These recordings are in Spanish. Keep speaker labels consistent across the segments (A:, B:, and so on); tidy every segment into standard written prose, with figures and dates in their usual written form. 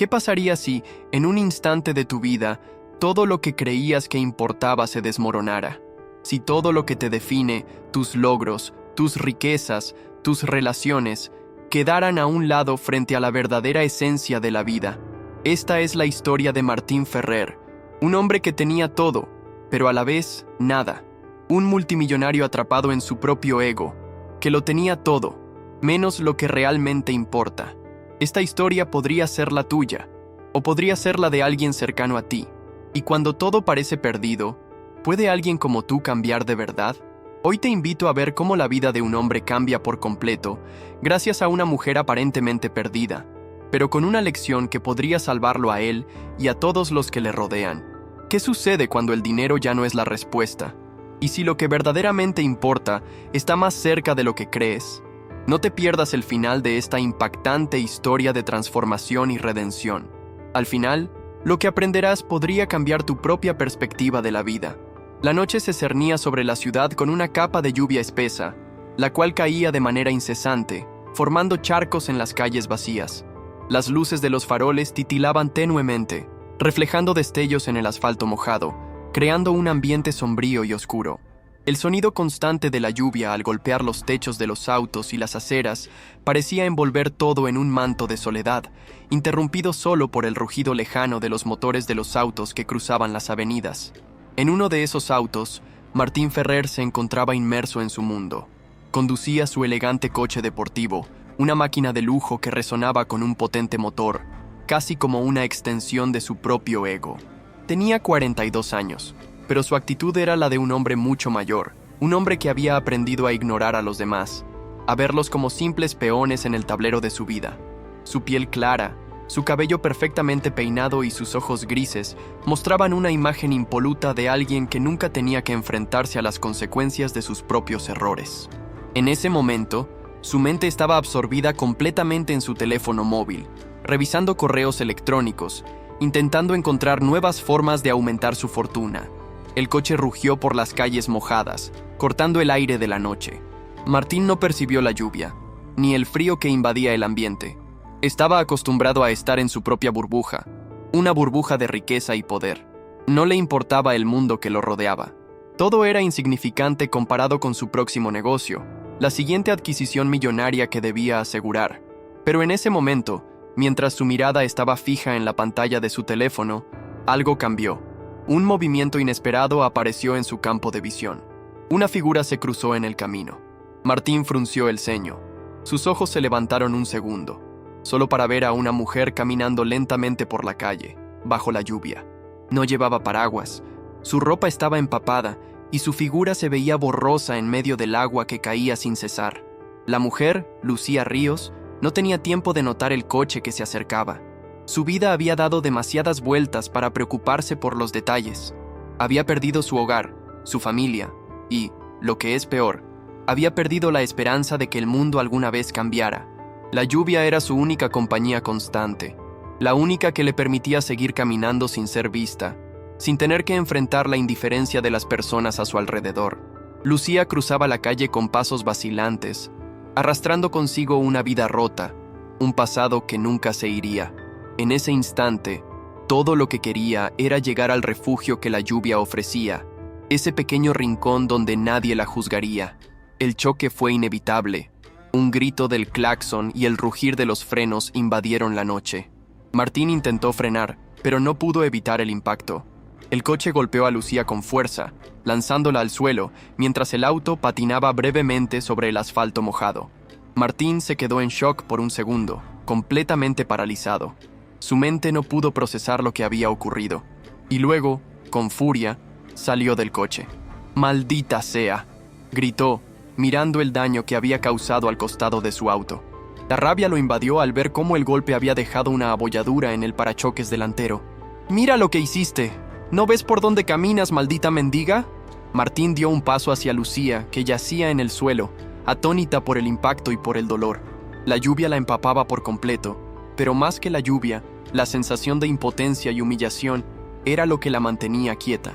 A: ¿Qué pasaría si, en un instante de tu vida, todo lo que creías que importaba se desmoronara? Si todo lo que te define, tus logros, tus riquezas, tus relaciones, quedaran a un lado frente a la verdadera esencia de la vida. Esta es la historia de Martín Ferrer, un hombre que tenía todo, pero a la vez nada. Un multimillonario atrapado en su propio ego, que lo tenía todo, menos lo que realmente importa. Esta historia podría ser la tuya, o podría ser la de alguien cercano a ti. Y cuando todo parece perdido, ¿puede alguien como tú cambiar de verdad? Hoy te invito a ver cómo la vida de un hombre cambia por completo, gracias a una mujer aparentemente perdida, pero con una lección que podría salvarlo a él y a todos los que le rodean. ¿Qué sucede cuando el dinero ya no es la respuesta? Y si lo que verdaderamente importa está más cerca de lo que crees. No te pierdas el final de esta impactante historia de transformación y redención. Al final, lo que aprenderás podría cambiar tu propia perspectiva de la vida. La noche se cernía sobre la ciudad con una capa de lluvia espesa, la cual caía de manera incesante, formando charcos en las calles vacías. Las luces de los faroles titilaban tenuemente, reflejando destellos en el asfalto mojado, creando un ambiente sombrío y oscuro. El sonido constante de la lluvia al golpear los techos de los autos y las aceras parecía envolver todo en un manto de soledad, interrumpido solo por el rugido lejano de los motores de los autos que cruzaban las avenidas. En uno de esos autos, Martín Ferrer se encontraba inmerso en su mundo. Conducía su elegante coche deportivo, una máquina de lujo que resonaba con un potente motor, casi como una extensión de su propio ego. Tenía 42 años, pero su actitud era la de un hombre mucho mayor, un hombre que había aprendido a ignorar a los demás, a verlos como simples peones en el tablero de su vida. Su piel clara, su cabello perfectamente peinado y sus ojos grises mostraban una imagen impoluta de alguien que nunca tenía que enfrentarse a las consecuencias de sus propios errores. En ese momento, su mente estaba absorbida completamente en su teléfono móvil, revisando correos electrónicos, intentando encontrar nuevas formas de aumentar su fortuna. El coche rugió por las calles mojadas, cortando el aire de la noche. Martín no percibió la lluvia, ni el frío que invadía el ambiente. Estaba acostumbrado a estar en su propia burbuja, una burbuja de riqueza y poder. No le importaba el mundo que lo rodeaba. Todo era insignificante comparado con su próximo negocio, la siguiente adquisición millonaria que debía asegurar. Pero en ese momento, mientras su mirada estaba fija en la pantalla de su teléfono, algo cambió. Un movimiento inesperado apareció en su campo de visión. Una figura se cruzó en el camino. Martín frunció el ceño. Sus ojos se levantaron un segundo, solo para ver a una mujer caminando lentamente por la calle, bajo la lluvia. No llevaba paraguas, su ropa estaba empapada y su figura se veía borrosa en medio del agua que caía sin cesar. La mujer, Lucía Ríos, no tenía tiempo de notar el coche que se acercaba. Su vida había dado demasiadas vueltas para preocuparse por los detalles. Había perdido su hogar, su familia y, lo que es peor, había perdido la esperanza de que el mundo alguna vez cambiara. La lluvia era su única compañía constante, la única que le permitía seguir caminando sin ser vista, sin tener que enfrentar la indiferencia de las personas a su alrededor. Lucía cruzaba la calle con pasos vacilantes, arrastrando consigo una vida rota, un pasado que nunca se iría. En ese instante, todo lo que quería era llegar al refugio que la lluvia ofrecía, ese pequeño rincón donde nadie la juzgaría. El choque fue inevitable. Un grito del claxon y el rugir de los frenos invadieron la noche. Martín intentó frenar, pero no pudo evitar el impacto. El coche golpeó a Lucía con fuerza, lanzándola al suelo, mientras el auto patinaba brevemente sobre el asfalto mojado. Martín se quedó en shock por un segundo, completamente paralizado. Su mente no pudo procesar lo que había ocurrido, y luego, con furia, salió del coche. «¡Maldita sea!», gritó, mirando el daño que había causado al costado de su auto. La rabia lo invadió al ver cómo el golpe había dejado una abolladura en el parachoques delantero. «¡Mira lo que hiciste! ¿No ves por dónde caminas, maldita mendiga?». Martín dio un paso hacia Lucía, que yacía en el suelo, atónita por el impacto y por el dolor. La lluvia la empapaba por completo, pero más que la lluvia, la sensación de impotencia y humillación era lo que la mantenía quieta.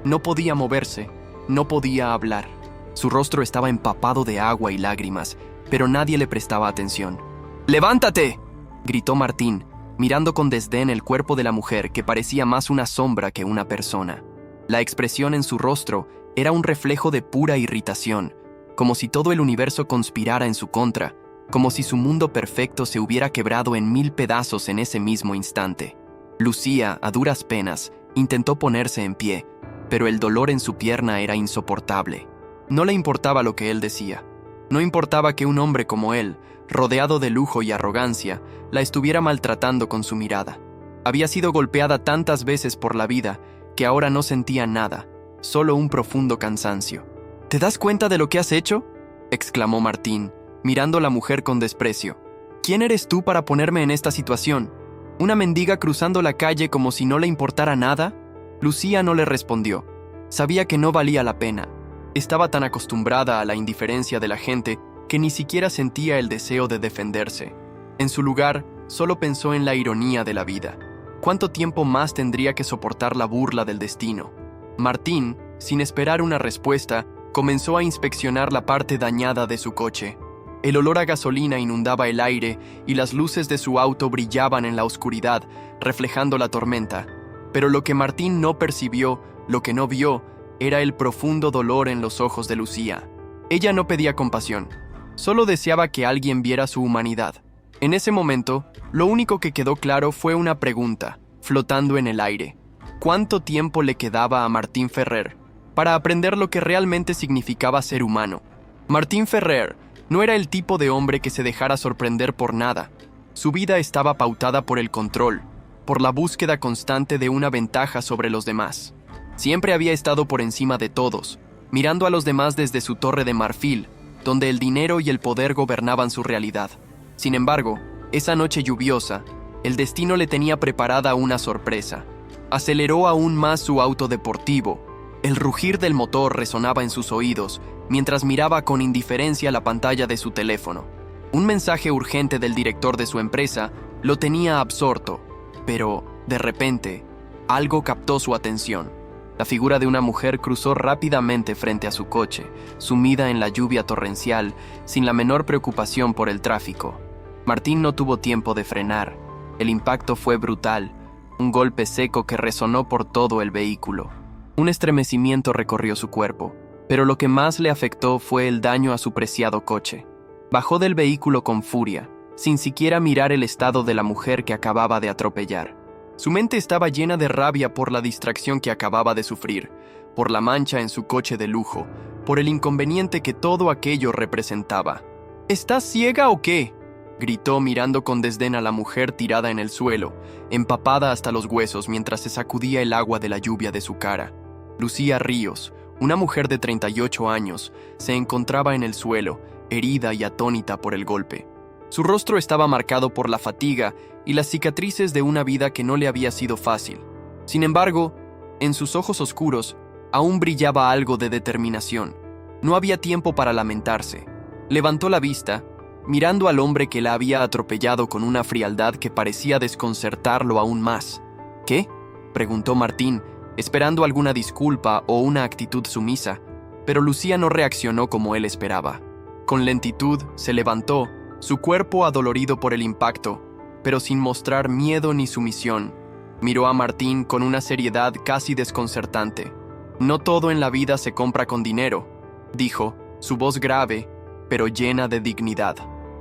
A: No podía moverse, no podía hablar. Su rostro estaba empapado de agua y lágrimas, pero nadie le prestaba atención. «¡Levántate!», gritó Martín, mirando con desdén el cuerpo de la mujer que parecía más una sombra que una persona. La expresión en su rostro era un reflejo de pura irritación, como si todo el universo conspirara en su contra, como si su mundo perfecto se hubiera quebrado en 1000 pedazos en ese mismo instante. Lucía, a duras penas, intentó ponerse en pie, pero el dolor en su pierna era insoportable. No le importaba lo que él decía. No importaba que un hombre como él, rodeado de lujo y arrogancia, la estuviera maltratando con su mirada. Había sido golpeada tantas veces por la vida que ahora no sentía nada, solo un profundo cansancio. ¿Te das cuenta de lo que has hecho?, exclamó Martín, mirando a la mujer con desprecio. ¿Quién eres tú para ponerme en esta situación? ¿Una mendiga cruzando la calle como si no le importara nada? Lucía no le respondió. Sabía que no valía la pena. Estaba tan acostumbrada a la indiferencia de la gente que ni siquiera sentía el deseo de defenderse. En su lugar, solo pensó en la ironía de la vida. ¿Cuánto tiempo más tendría que soportar la burla del destino? Martín, sin esperar una respuesta, comenzó a inspeccionar la parte dañada de su coche. El olor a gasolina inundaba el aire y las luces de su auto brillaban en la oscuridad, reflejando la tormenta. Pero lo que Martín no percibió, lo que no vio, era el profundo dolor en los ojos de Lucía. Ella no pedía compasión, solo deseaba que alguien viera su humanidad. En ese momento, lo único que quedó claro fue una pregunta, flotando en el aire. ¿Cuánto tiempo le quedaba a Martín Ferrer para aprender lo que realmente significaba ser humano? Martín Ferrer no era el tipo de hombre que se dejara sorprender por nada. Su vida estaba pautada por el control, por la búsqueda constante de una ventaja sobre los demás. Siempre había estado por encima de todos, mirando a los demás desde su torre de marfil, donde el dinero y el poder gobernaban su realidad. Sin embargo, esa noche lluviosa, el destino le tenía preparada una sorpresa. Aceleró aún más su auto deportivo. El rugir del motor resonaba en sus oídos, mientras miraba con indiferencia la pantalla de su teléfono. Un mensaje urgente del director de su empresa lo tenía absorto, pero, de repente, algo captó su atención. La figura de una mujer cruzó rápidamente frente a su coche, sumida en la lluvia torrencial, sin la menor preocupación por el tráfico. Martín no tuvo tiempo de frenar. El impacto fue brutal, un golpe seco que resonó por todo el vehículo. Un estremecimiento recorrió su cuerpo, pero lo que más le afectó fue el daño a su preciado coche. Bajó del vehículo con furia, sin siquiera mirar el estado de la mujer que acababa de atropellar. Su mente estaba llena de rabia por la distracción que acababa de sufrir, por la mancha en su coche de lujo, por el inconveniente que todo aquello representaba. ¿Estás ciega o qué?, gritó mirando con desdén a la mujer tirada en el suelo, empapada hasta los huesos mientras se sacudía el agua de la lluvia de su cara. Lucía Ríos, una mujer de 38 años, se encontraba en el suelo, herida y atónita por el golpe. Su rostro estaba marcado por la fatiga y las cicatrices de una vida que no le había sido fácil. Sin embargo, en sus ojos oscuros aún brillaba algo de determinación. No había tiempo para lamentarse. Levantó la vista, mirando al hombre que la había atropellado con una frialdad que parecía desconcertarlo aún más. ¿Qué?, preguntó Martín, esperando alguna disculpa o una actitud sumisa, pero Lucía no reaccionó como él esperaba. Con lentitud se levantó, su cuerpo adolorido por el impacto, pero sin mostrar miedo ni sumisión. Miró a Martín con una seriedad casi desconcertante. «No todo en la vida se compra con dinero», dijo, su voz grave, pero llena de dignidad.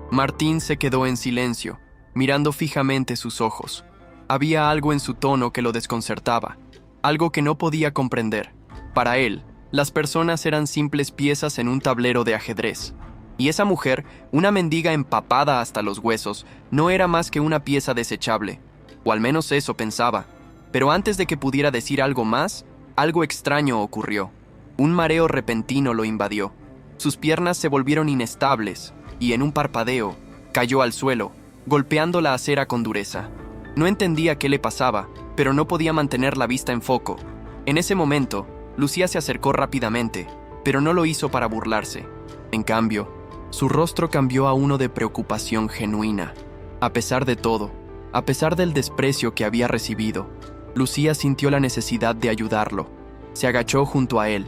A: Martín se quedó en silencio, mirando fijamente sus ojos. Había algo en su tono que lo desconcertaba, algo que no podía comprender. Para él, las personas eran simples piezas en un tablero de ajedrez. Y esa mujer, una mendiga empapada hasta los huesos, no era más que una pieza desechable. O al menos eso pensaba. Pero antes de que pudiera decir algo más, algo extraño ocurrió. Un mareo repentino lo invadió. Sus piernas se volvieron inestables y, en un parpadeo, cayó al suelo, golpeando la acera con dureza. No entendía qué le pasaba, pero no podía mantener la vista en foco. En ese momento, Lucía se acercó rápidamente, pero no lo hizo para burlarse. En cambio, su rostro cambió a uno de preocupación genuina. A pesar de todo, a pesar del desprecio que había recibido, Lucía sintió la necesidad de ayudarlo. Se agachó junto a él,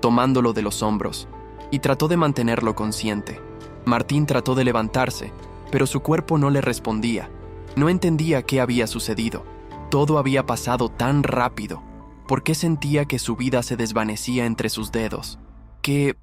A: tomándolo de los hombros, y trató de mantenerlo consciente. Martín trató de levantarse, pero su cuerpo no le respondía. No entendía qué había sucedido. Todo había pasado tan rápido. ¿Por qué sentía que su vida se desvanecía entre sus dedos? ¿Qué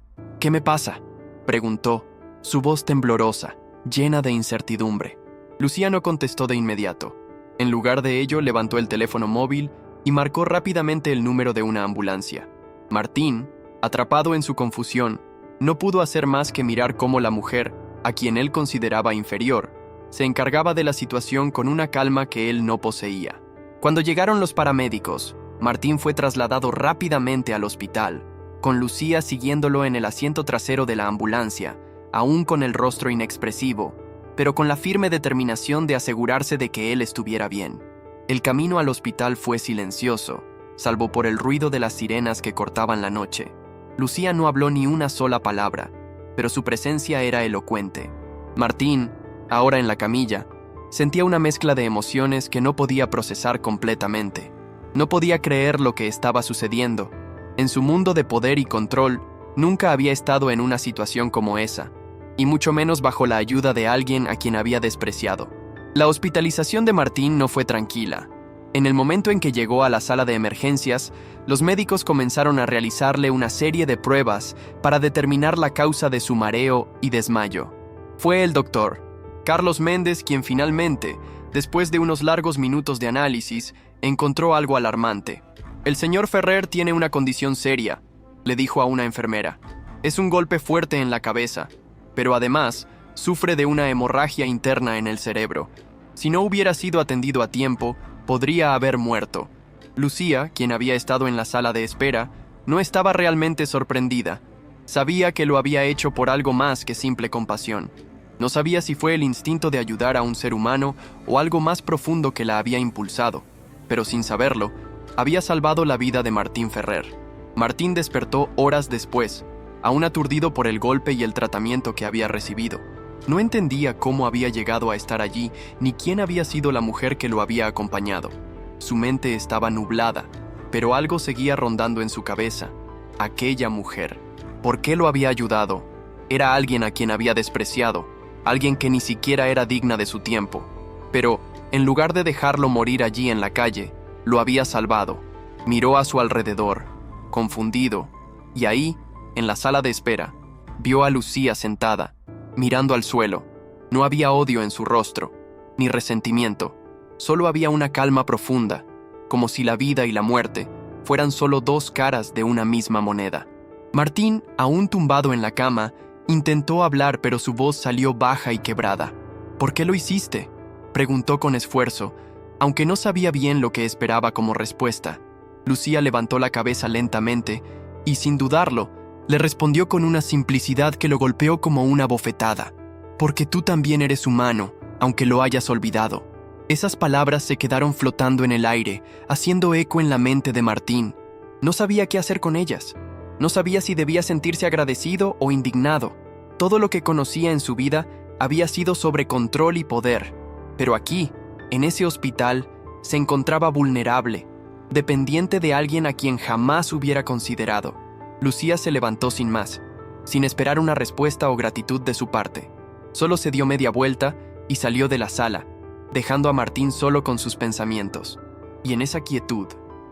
A: me pasa?, preguntó, su voz temblorosa, llena de incertidumbre. Lucía no contestó de inmediato. En lugar de ello, levantó el teléfono móvil y marcó rápidamente el número de una ambulancia. Martín, atrapado en su confusión, no pudo hacer más que mirar cómo la mujer, a quien él consideraba inferior, se encargaba de la situación con una calma que él no poseía. Cuando llegaron los paramédicos, Martín fue trasladado rápidamente al hospital, con Lucía siguiéndolo en el asiento trasero de la ambulancia, aún con el rostro inexpresivo, pero con la firme determinación de asegurarse de que él estuviera bien. El camino al hospital fue silencioso, salvo por el ruido de las sirenas que cortaban la noche. Lucía no habló ni una sola palabra, pero su presencia era elocuente. Martín, ahora en la camilla, sentía una mezcla de emociones que no podía procesar completamente. No podía creer lo que estaba sucediendo. En su mundo de poder y control, nunca había estado en una situación como esa, y mucho menos bajo la ayuda de alguien a quien había despreciado. La hospitalización de Martín no fue tranquila. En el momento en que llegó a la sala de emergencias, los médicos comenzaron a realizarle una serie de pruebas para determinar la causa de su mareo y desmayo. Fue el doctor Carlos Méndez quien finalmente, después de unos largos minutos de análisis, encontró algo alarmante. «El señor Ferrer tiene una condición seria», le dijo a una enfermera. «Es un golpe fuerte en la cabeza, pero además sufre de una hemorragia interna en el cerebro. Si no hubiera sido atendido a tiempo, podría haber muerto». Lucía, quien había estado en la sala de espera, no estaba realmente sorprendida. Sabía que lo había hecho por algo más que simple compasión. No sabía si fue el instinto de ayudar a un ser humano o algo más profundo que la había impulsado, pero sin saberlo, había salvado la vida de Martín Ferrer. Martín despertó horas después, aún aturdido por el golpe y el tratamiento que había recibido. No entendía cómo había llegado a estar allí, ni quién había sido la mujer que lo había acompañado. Su mente estaba nublada, pero algo seguía rondando en su cabeza. Aquella mujer. ¿Por qué lo había ayudado? Era alguien a quien había despreciado, alguien que ni siquiera era digna de su tiempo. Pero, en lugar de dejarlo morir allí en la calle, lo había salvado. Miró a su alrededor, confundido, y ahí, en la sala de espera, vio a Lucía sentada, mirando al suelo. No había odio en su rostro, ni resentimiento. Solo había una calma profunda, como si la vida y la muerte fueran solo dos caras de una misma moneda. Martín, aún tumbado en la cama, intentó hablar, pero su voz salió baja y quebrada. «¿Por qué lo hiciste?», preguntó con esfuerzo, aunque no sabía bien lo que esperaba como respuesta. Lucía levantó la cabeza lentamente y, sin dudarlo, le respondió con una simplicidad que lo golpeó como una bofetada. «Porque tú también eres humano, aunque lo hayas olvidado». Esas palabras se quedaron flotando en el aire, haciendo eco en la mente de Martín. No sabía qué hacer con ellas. No sabía si debía sentirse agradecido o indignado. Todo lo que conocía en su vida había sido sobre control y poder. Pero aquí, en ese hospital, se encontraba vulnerable, dependiente de alguien a quien jamás hubiera considerado. Lucía se levantó sin más, sin esperar una respuesta o gratitud de su parte. Solo se dio media vuelta y salió de la sala, dejando a Martín solo con sus pensamientos. Y en esa quietud,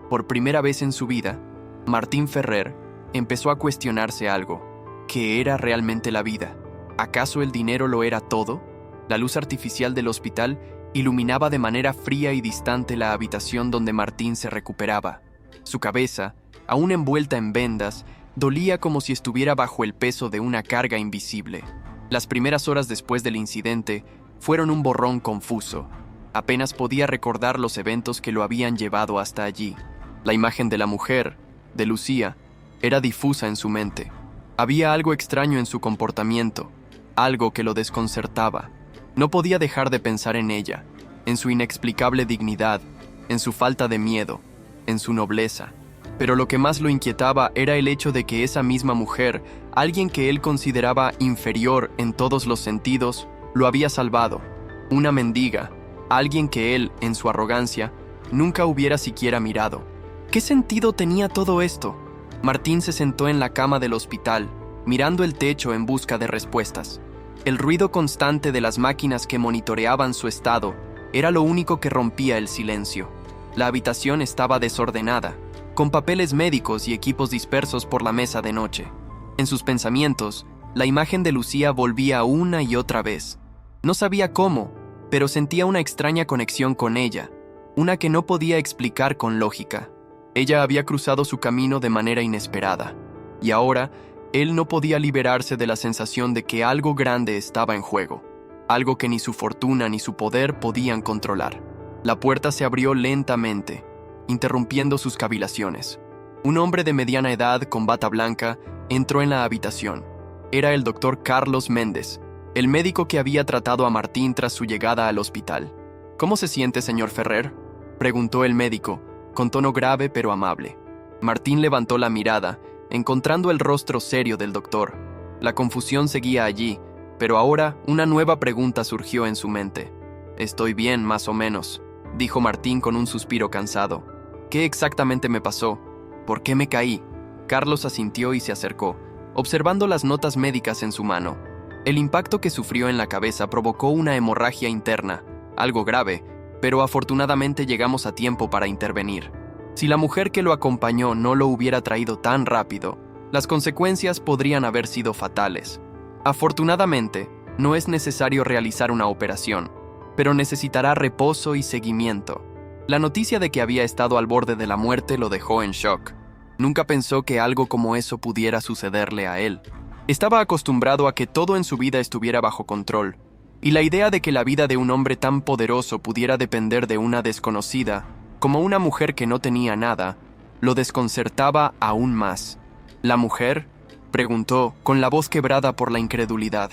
A: por primera vez en su vida, Martín Ferrer empezó a cuestionarse algo. ¿Qué era realmente la vida? ¿Acaso el dinero lo era todo? La luz artificial del hospital iluminaba de manera fría y distante la habitación donde Martín se recuperaba. Su cabeza, aún envuelta en vendas, dolía como si estuviera bajo el peso de una carga invisible. Las primeras horas después del incidente fueron un borrón confuso. Apenas podía recordar los eventos que lo habían llevado hasta allí. La imagen de la mujer, de Lucía, era difusa en su mente. Había algo extraño en su comportamiento, algo que lo desconcertaba. No podía dejar de pensar en ella, en su inexplicable dignidad, en su falta de miedo, en su nobleza. Pero lo que más lo inquietaba era el hecho de que esa misma mujer, alguien que él consideraba inferior en todos los sentidos, lo había salvado. Una mendiga, alguien que él, en su arrogancia, nunca hubiera siquiera mirado. ¿Qué sentido tenía todo esto? Martín se sentó en la cama del hospital, mirando el techo en busca de respuestas. El ruido constante de las máquinas que monitoreaban su estado Era lo único que rompía el silencio. La habitación estaba desordenada, con papeles médicos y equipos dispersos por la mesa de noche. En sus pensamientos, la imagen de Lucía volvía una y otra vez. No sabía cómo, pero sentía una extraña conexión con ella, una que no podía explicar con lógica. Ella había cruzado su camino de manera inesperada, y ahora él no podía liberarse de la sensación de que algo grande estaba en juego, algo que ni su fortuna ni su poder podían controlar. La puerta se abrió lentamente, interrumpiendo sus cavilaciones. Un hombre de mediana edad con bata blanca entró en la habitación. Era el doctor Carlos Méndez, el médico que había tratado a Martín tras su llegada al hospital. «¿Cómo se siente, señor Ferrer?», preguntó el médico, con tono grave pero amable. Martín levantó la mirada, encontrando el rostro serio del doctor. La confusión seguía allí, pero ahora una nueva pregunta surgió en su mente. «Estoy bien, más o menos», dijo Martín con un suspiro cansado. «¿Qué exactamente me pasó? ¿Por qué me caí?». Carlos asintió y se acercó, observando las notas médicas en su mano. El impacto que sufrió en la cabeza provocó una hemorragia interna, algo grave, pero afortunadamente llegamos a tiempo para intervenir. Si la mujer que lo acompañó no lo hubiera traído tan rápido, las consecuencias podrían haber sido fatales. Afortunadamente, no es necesario realizar una operación, pero necesitará reposo y seguimiento. La noticia de que había estado al borde de la muerte lo dejó en shock. Nunca pensó que algo como eso pudiera sucederle a él. Estaba acostumbrado a que todo en su vida estuviera bajo control, y la idea de que la vida de un hombre tan poderoso pudiera depender de una desconocida, como una mujer que no tenía nada, lo desconcertaba aún más. ¿La mujer?, preguntó, con la voz quebrada por la incredulidad.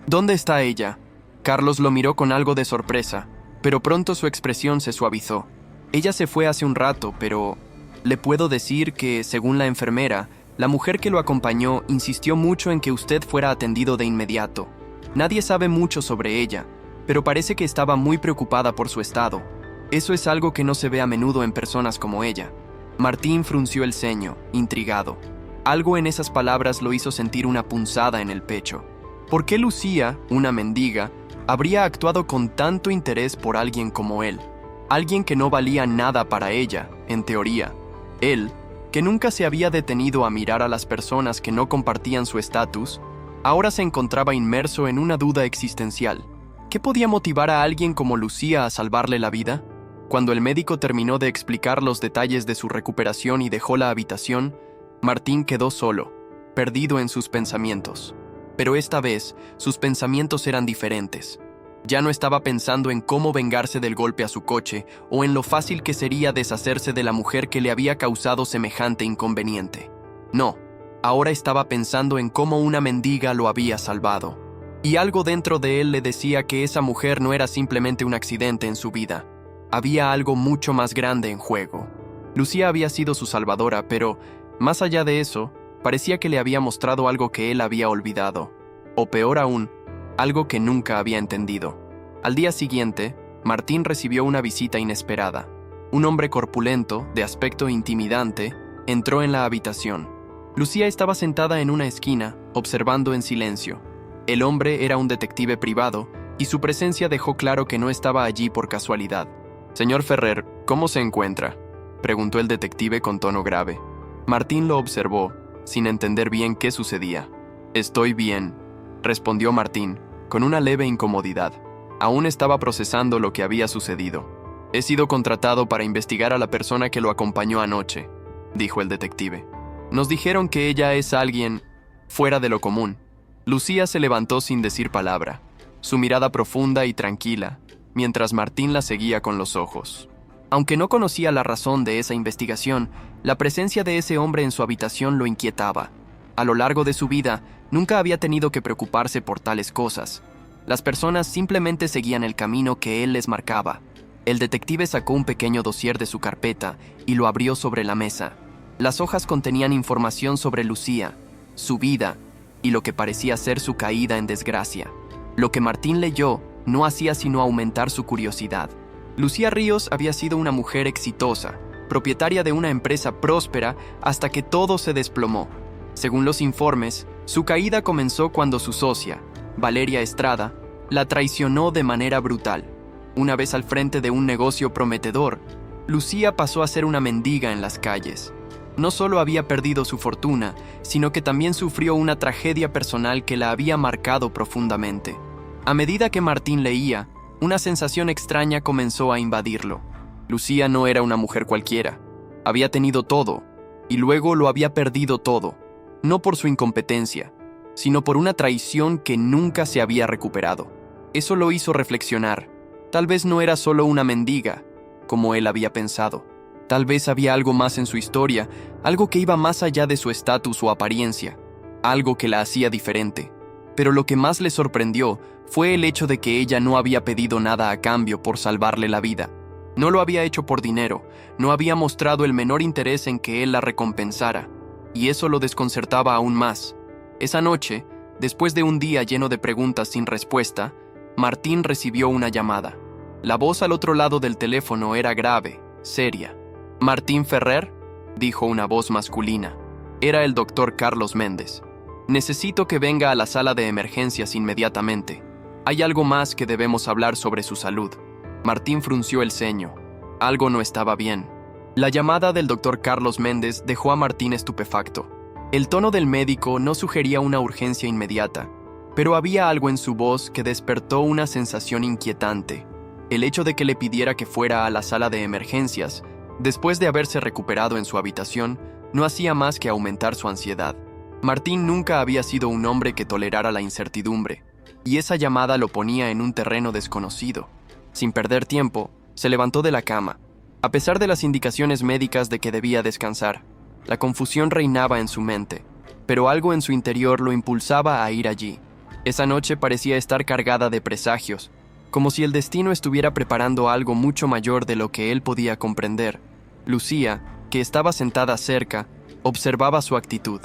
A: «¿Dónde está ella?». Carlos lo miró con algo de sorpresa, pero pronto su expresión se suavizó. «Ella se fue hace un rato, pero le puedo decir que, según la enfermera, la mujer que lo acompañó insistió mucho en que usted fuera atendido de inmediato. Nadie sabe mucho sobre ella, pero parece que estaba muy preocupada por su estado. Eso es algo que no se ve a menudo en personas como ella». Martín frunció el ceño, intrigado. Algo en esas palabras lo hizo sentir una punzada en el pecho. ¿Por qué Lucía, una mendiga, habría actuado con tanto interés por alguien como él? Alguien que no valía nada para ella, en teoría. Él, que nunca se había detenido a mirar a las personas que no compartían su estatus, ahora se encontraba inmerso en una duda existencial. ¿Qué podía motivar a alguien como Lucía a salvarle la vida? Cuando el médico terminó de explicar los detalles de su recuperación y dejó la habitación, Martín quedó solo, perdido en sus pensamientos. Pero esta vez, sus pensamientos eran diferentes. Ya no estaba pensando en cómo vengarse del golpe a su coche o en lo fácil que sería deshacerse de la mujer que le había causado semejante inconveniente. No, ahora estaba pensando en cómo una mendiga lo había salvado. Y algo dentro de él le decía que esa mujer no era simplemente un accidente en su vida. Había algo mucho más grande en juego. Lucía había sido su salvadora, pero, más allá de eso, parecía que le había mostrado algo que él había olvidado. O peor aún, algo que nunca había entendido. Al día siguiente, Martín recibió una visita inesperada. Un hombre corpulento, de aspecto intimidante, entró en la habitación. Lucía estaba sentada en una esquina, observando en silencio. El hombre era un detective privado, y su presencia dejó claro que no estaba allí por casualidad. «Señor Ferrer, ¿cómo se encuentra?», preguntó el detective con tono grave. Martín lo observó, sin entender bien qué sucedía. «Estoy bien», respondió Martín, con una leve incomodidad. Aún estaba procesando lo que había sucedido. «He sido contratado para investigar a la persona que lo acompañó anoche», dijo el detective. «Nos dijeron que ella es alguien fuera de lo común». Lucía se levantó sin decir palabra, su mirada profunda y tranquila, mientras Martín la seguía con los ojos. Aunque no conocía la razón de esa investigación, la presencia de ese hombre en su habitación lo inquietaba. A lo largo de su vida, nunca había tenido que preocuparse por tales cosas. Las personas simplemente seguían el camino que él les marcaba. El detective sacó un pequeño dossier de su carpeta y lo abrió sobre la mesa. Las hojas contenían información sobre Lucía, su vida y lo que parecía ser su caída en desgracia. Lo que Martín leyó no hacía sino aumentar su curiosidad. Lucía Ríos había sido una mujer exitosa, propietaria de una empresa próspera hasta que todo se desplomó. Según los informes, su caída comenzó cuando su socia, Valeria Estrada, la traicionó de manera brutal. Una vez al frente de un negocio prometedor, Lucía pasó a ser una mendiga en las calles. No solo había perdido su fortuna, sino que también sufrió una tragedia personal que la había marcado profundamente. A medida que Martín leía, una sensación extraña comenzó a invadirlo. Lucía no era una mujer cualquiera. Había tenido todo, y luego lo había perdido todo, no por su incompetencia, sino por una traición que nunca se había recuperado. Eso lo hizo reflexionar. Tal vez no era solo una mendiga, como él había pensado. Tal vez había algo más en su historia, algo que iba más allá de su estatus o apariencia, algo que la hacía diferente. Pero lo que más le sorprendió fue el hecho de que ella no había pedido nada a cambio por salvarle la vida. No lo había hecho por dinero, no había mostrado el menor interés en que él la recompensara, y eso lo desconcertaba aún más. Esa noche, después de un día lleno de preguntas sin respuesta, Martín recibió una llamada. La voz al otro lado del teléfono era grave, seria. «¿Martín Ferrer?», dijo una voz masculina. Era el doctor Carlos Méndez. «Necesito que venga a la sala de emergencias inmediatamente. Hay algo más que debemos hablar sobre su salud». Martín frunció el ceño. Algo no estaba bien. La llamada del doctor Carlos Méndez dejó a Martín estupefacto. El tono del médico no sugería una urgencia inmediata, pero había algo en su voz que despertó una sensación inquietante. El hecho de que le pidiera que fuera a la sala de emergencias, después de haberse recuperado en su habitación, no hacía más que aumentar su ansiedad. Martín nunca había sido un hombre que tolerara la incertidumbre, y esa llamada lo ponía en un terreno desconocido. Sin perder tiempo, se levantó de la cama. A pesar de las indicaciones médicas de que debía descansar, la confusión reinaba en su mente, pero algo en su interior lo impulsaba a ir allí. Esa noche parecía estar cargada de presagios, como si el destino estuviera preparando algo mucho mayor de lo que él podía comprender. Lucía, que estaba sentada cerca, observaba su actitud.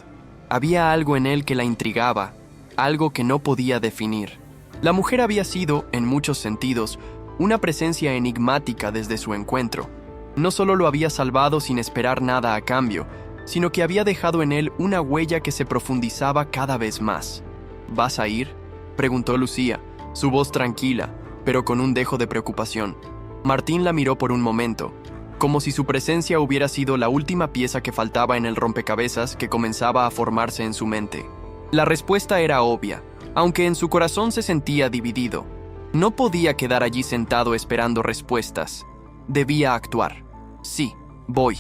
A: Había algo en él que la intrigaba, algo que no podía definir. La mujer había sido, en muchos sentidos, una presencia enigmática desde su encuentro. No solo lo había salvado sin esperar nada a cambio, sino que había dejado en él una huella que se profundizaba cada vez más. «¿Vas a ir?», preguntó Lucía, su voz tranquila, pero con un dejo de preocupación. Martín la miró por un momento, como si su presencia hubiera sido la última pieza que faltaba en el rompecabezas que comenzaba a formarse en su mente. La respuesta era obvia, aunque en su corazón se sentía dividido. No podía quedar allí sentado esperando respuestas. Debía actuar. «Sí, voy»,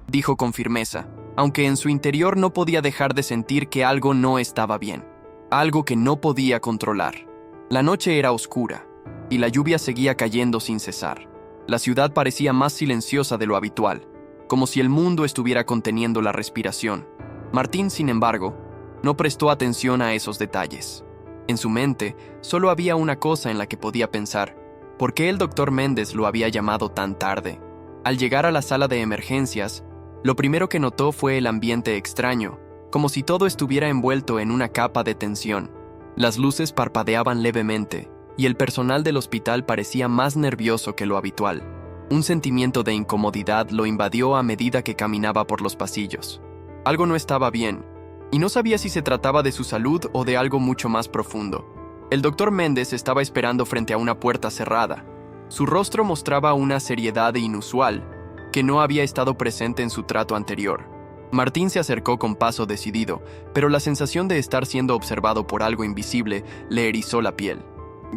A: dijo con firmeza, aunque en su interior no podía dejar de sentir que algo no estaba bien, algo que no podía controlar. La noche era oscura, y la lluvia seguía cayendo sin cesar. La ciudad parecía más silenciosa de lo habitual, como si el mundo estuviera conteniendo la respiración. Martín, sin embargo, no prestó atención a esos detalles. En su mente solo había una cosa en la que podía pensar: ¿por qué el doctor Méndez lo había llamado tan tarde? Al llegar a la sala de emergencias, lo primero que notó fue el ambiente extraño, como si todo estuviera envuelto en una capa de tensión. Las luces parpadeaban levemente, y el personal del hospital parecía más nervioso que lo habitual. Un sentimiento de incomodidad lo invadió a medida que caminaba por los pasillos. Algo no estaba bien, y no sabía si se trataba de su salud o de algo mucho más profundo. El doctor Méndez estaba esperando frente a una puerta cerrada. Su rostro mostraba una seriedad inusual, que no había estado presente en su trato anterior. Martín se acercó con paso decidido, pero la sensación de estar siendo observado por algo invisible le erizó la piel.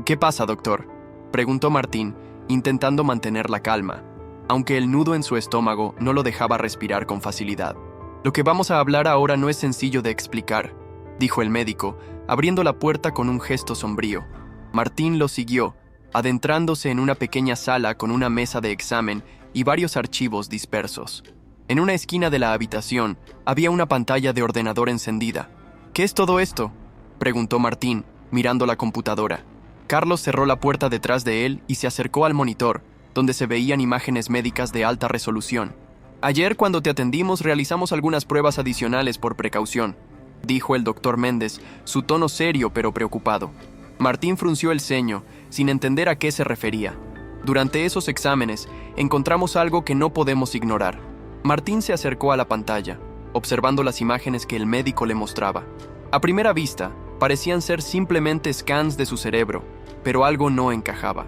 A: «¿Qué pasa, doctor?», preguntó Martín, intentando mantener la calma, aunque el nudo en su estómago no lo dejaba respirar con facilidad. «Lo que vamos a hablar ahora no es sencillo de explicar», dijo el médico, abriendo la puerta con un gesto sombrío. Martín lo siguió, adentrándose en una pequeña sala con una mesa de examen y varios archivos dispersos. En una esquina de la habitación había una pantalla de ordenador encendida. «¿Qué es todo esto?», preguntó Martín, mirando la computadora. Carlos cerró la puerta detrás de él y se acercó al monitor, donde se veían imágenes médicas de alta resolución. «Ayer, cuando te atendimos, realizamos algunas pruebas adicionales por precaución», dijo el doctor Méndez, su tono serio pero preocupado. Martín frunció el ceño, sin entender a qué se refería. «Durante esos exámenes, encontramos algo que no podemos ignorar». Martín se acercó a la pantalla, observando las imágenes que el médico le mostraba. A primera vista, parecían ser simplemente scans de su cerebro, pero algo no encajaba.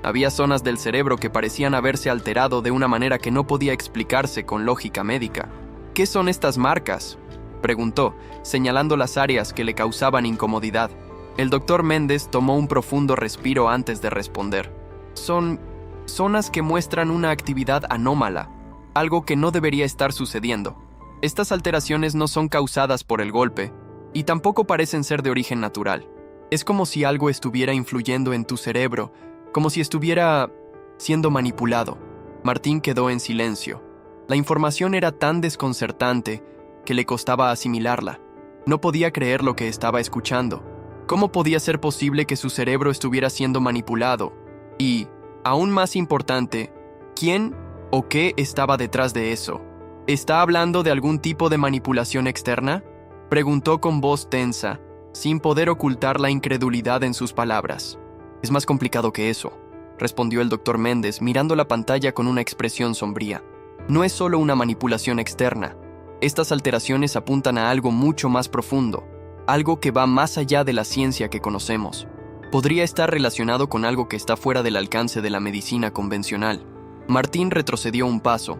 A: Había zonas del cerebro que parecían haberse alterado de una manera que no podía explicarse con lógica médica. ¿Qué son estas marcas?, preguntó, señalando las áreas que le causaban incomodidad. El doctor Méndez tomó un profundo respiro antes de responder. Son zonas que muestran una actividad anómala, algo que no debería estar sucediendo. Estas alteraciones no son causadas por el golpe, y tampoco parecen ser de origen natural. Es como si algo estuviera influyendo en tu cerebro, como si estuviera siendo manipulado. Martín quedó en silencio. La información era tan desconcertante que le costaba asimilarla. No podía creer lo que estaba escuchando. ¿Cómo podía ser posible que su cerebro estuviera siendo manipulado? Y, aún más importante, ¿quién o qué estaba detrás de eso? ¿Está hablando de algún tipo de manipulación externa?, preguntó con voz tensa, sin poder ocultar la incredulidad en sus palabras. Es más complicado que eso, respondió el doctor Méndez, mirando la pantalla con una expresión sombría. No es solo una manipulación externa. Estas alteraciones apuntan a algo mucho más profundo, algo que va más allá de la ciencia que conocemos. Podría estar relacionado con algo que está fuera del alcance de la medicina convencional. Martín retrocedió un paso,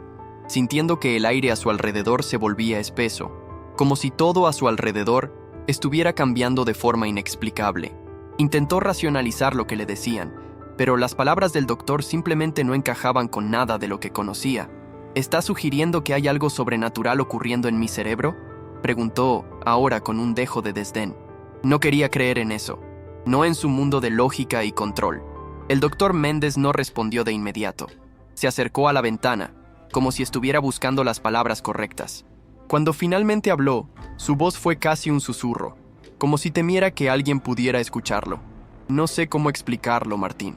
A: sintiendo que el aire a su alrededor se volvía espeso, como si todo a su alrededor estuviera cambiando de forma inexplicable. Intentó racionalizar lo que le decían, pero las palabras del doctor simplemente no encajaban con nada de lo que conocía. ¿Está sugiriendo que hay algo sobrenatural ocurriendo en mi cerebro?, preguntó, ahora con un dejo de desdén. No quería creer en eso, no en su mundo de lógica y control. El doctor Méndez no respondió de inmediato. Se acercó a la ventana, como si estuviera buscando las palabras correctas. Cuando finalmente habló, su voz fue casi un susurro, como si temiera que alguien pudiera escucharlo. No sé cómo explicarlo, Martín,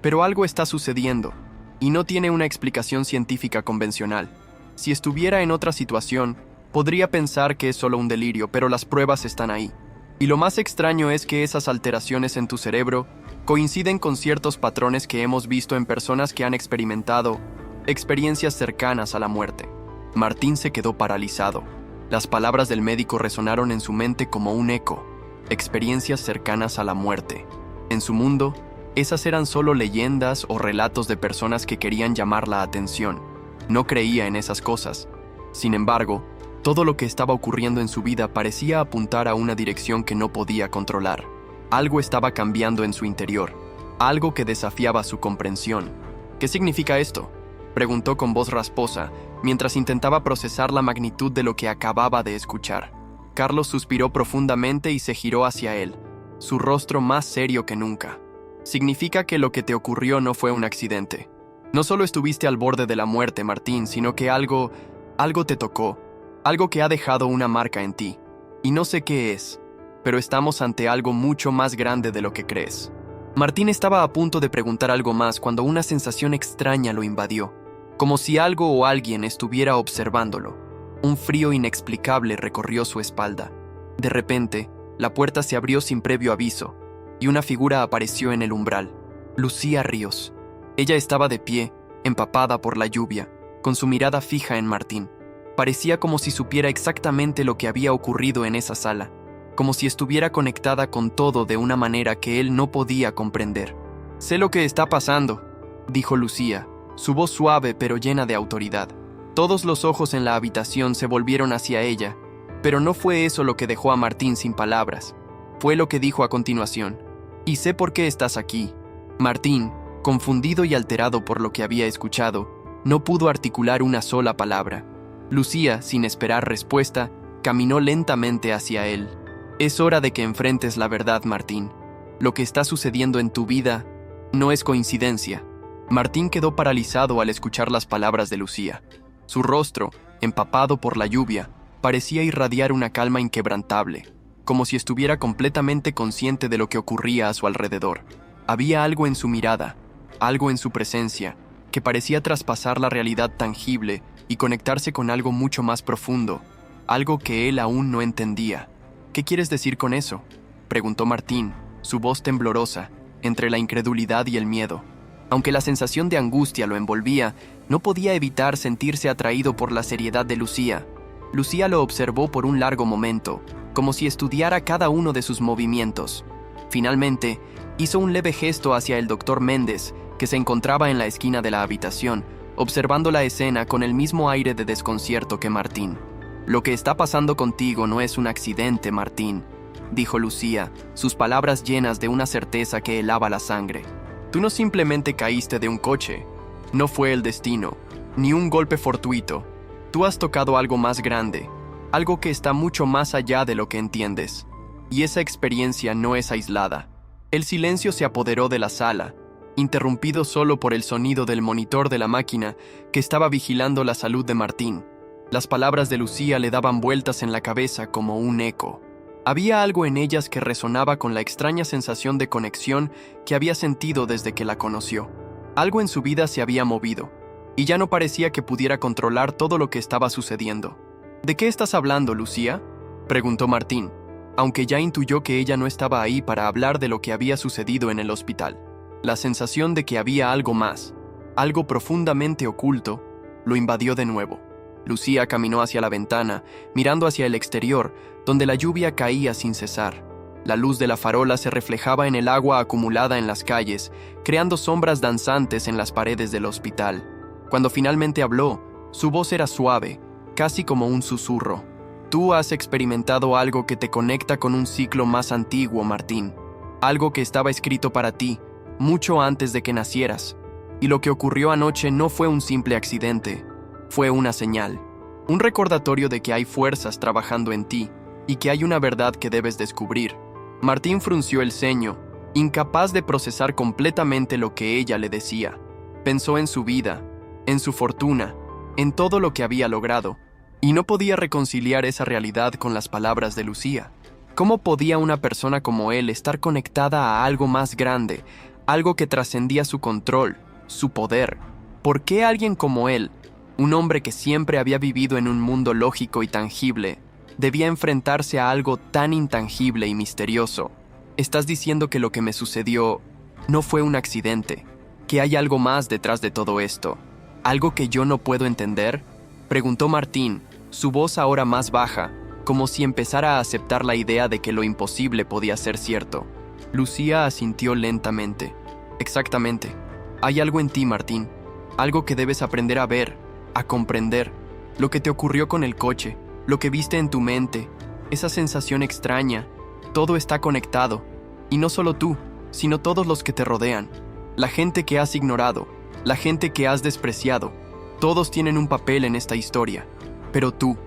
A: pero algo está sucediendo, y no tiene una explicación científica convencional. Si estuviera en otra situación, podría pensar que es solo un delirio, pero las pruebas están ahí. Y lo más extraño es que esas alteraciones en tu cerebro coinciden con ciertos patrones que hemos visto en personas que han experimentado experiencias cercanas a la muerte. Martín se quedó paralizado. Las palabras del médico resonaron en su mente como un eco. Experiencias cercanas a la muerte. En su mundo, esas eran solo leyendas o relatos de personas que querían llamar la atención. No creía en esas cosas. Sin embargo, todo lo que estaba ocurriendo en su vida parecía apuntar a una dirección que no podía controlar. Algo estaba cambiando en su interior, algo que desafiaba su comprensión. ¿Qué significa esto?, preguntó con voz rasposa, mientras intentaba procesar la magnitud de lo que acababa de escuchar. Carlos suspiró profundamente y se giró hacia él, su rostro más serio que nunca. Significa que lo que te ocurrió no fue un accidente. No solo estuviste al borde de la muerte, Martín, sino que algo te tocó, algo que ha dejado una marca en ti. Y no sé qué es, pero estamos ante algo mucho más grande de lo que crees. Martín estaba a punto de preguntar algo más cuando una sensación extraña lo invadió, como si algo o alguien estuviera observándolo. Un frío inexplicable recorrió su espalda. De repente, la puerta se abrió sin previo aviso, y una figura apareció en el umbral. Lucía Ríos. Ella estaba de pie, empapada por la lluvia, con su mirada fija en Martín. Parecía como si supiera exactamente lo que había ocurrido en esa sala, como si estuviera conectada con todo de una manera que él no podía comprender. «Sé lo que está pasando», dijo Lucía, su voz suave pero llena de autoridad. Todos los ojos en la habitación se volvieron hacia ella, pero no fue eso lo que dejó a Martín sin palabras. Fue lo que dijo a continuación. «Y sé por qué estás aquí». Martín, confundido y alterado por lo que había escuchado, no pudo articular una sola palabra. Lucía, sin esperar respuesta, caminó lentamente hacia él. «Es hora de que enfrentes la verdad, Martín. Lo que está sucediendo en tu vida no es coincidencia». Martín quedó paralizado al escuchar las palabras de Lucía. Su rostro, empapado por la lluvia, parecía irradiar una calma inquebrantable, como si estuviera completamente consciente de lo que ocurría a su alrededor. Había algo en su mirada, algo en su presencia, que parecía traspasar la realidad tangible y conectarse con algo mucho más profundo, algo que él aún no entendía. «¿Qué quieres decir con eso?», preguntó Martín, su voz temblorosa, entre la incredulidad y el miedo. Aunque la sensación de angustia lo envolvía, no podía evitar sentirse atraído por la seriedad de Lucía. Lucía lo observó por un largo momento, como si estudiara cada uno de sus movimientos. Finalmente, hizo un leve gesto hacia el doctor Méndez, que se encontraba en la esquina de la habitación, observando la escena con el mismo aire de desconcierto que Martín. «Lo que está pasando contigo no es un accidente, Martín», dijo Lucía, sus palabras llenas de una certeza que helaba la sangre. «Tú no simplemente caíste de un coche. No fue el destino, ni un golpe fortuito. Tú has tocado algo más grande, algo que está mucho más allá de lo que entiendes. Y esa experiencia no es aislada». El silencio se apoderó de la sala, interrumpido solo por el sonido del monitor de la máquina que estaba vigilando la salud de Martín. Las palabras de Lucía le daban vueltas en la cabeza como un eco. Había algo en ellas que resonaba con la extraña sensación de conexión que había sentido desde que la conoció. Algo en su vida se había movido, y ya no parecía que pudiera controlar todo lo que estaba sucediendo. «¿De qué estás hablando, Lucía?», preguntó Martín, aunque ya intuyó que ella no estaba ahí para hablar de lo que había sucedido en el hospital. La sensación de que había algo más, algo profundamente oculto, lo invadió de nuevo. Lucía caminó hacia la ventana, mirando hacia el exterior, donde la lluvia caía sin cesar. La luz de la farola se reflejaba en el agua acumulada en las calles, creando sombras danzantes en las paredes del hospital. Cuando finalmente habló, su voz era suave, casi como un susurro. «Tú has experimentado algo que te conecta con un ciclo más antiguo, Martín. Algo que estaba escrito para ti, mucho antes de que nacieras. Y lo que ocurrió anoche no fue un simple accidente. Fue una señal. Un recordatorio de que hay fuerzas trabajando en ti y que hay una verdad que debes descubrir». Martín frunció el ceño, incapaz de procesar completamente lo que ella le decía. Pensó en su vida, en su fortuna, en todo lo que había logrado, y no podía reconciliar esa realidad con las palabras de Lucía. ¿Cómo podía una persona como él estar conectada a algo más grande, algo que trascendía su control, su poder? ¿Por qué alguien como él, un hombre que siempre había vivido en un mundo lógico y tangible, debía enfrentarse a algo tan intangible y misterioso? «¿Estás diciendo que lo que me sucedió no fue un accidente? ¿Que hay algo más detrás de todo esto? ¿Algo que yo no puedo entender?», preguntó Martín, su voz ahora más baja, como si empezara a aceptar la idea de que lo imposible podía ser cierto. Lucía asintió lentamente. «Exactamente. Hay algo en ti, Martín. Algo que debes aprender a ver, a comprender. Lo que te ocurrió con el coche, lo que viste en tu mente, esa sensación extraña. Todo está conectado. Y no solo tú, sino todos los que te rodean. La gente que has ignorado, la gente que has despreciado. Todos tienen un papel en esta historia. Pero tú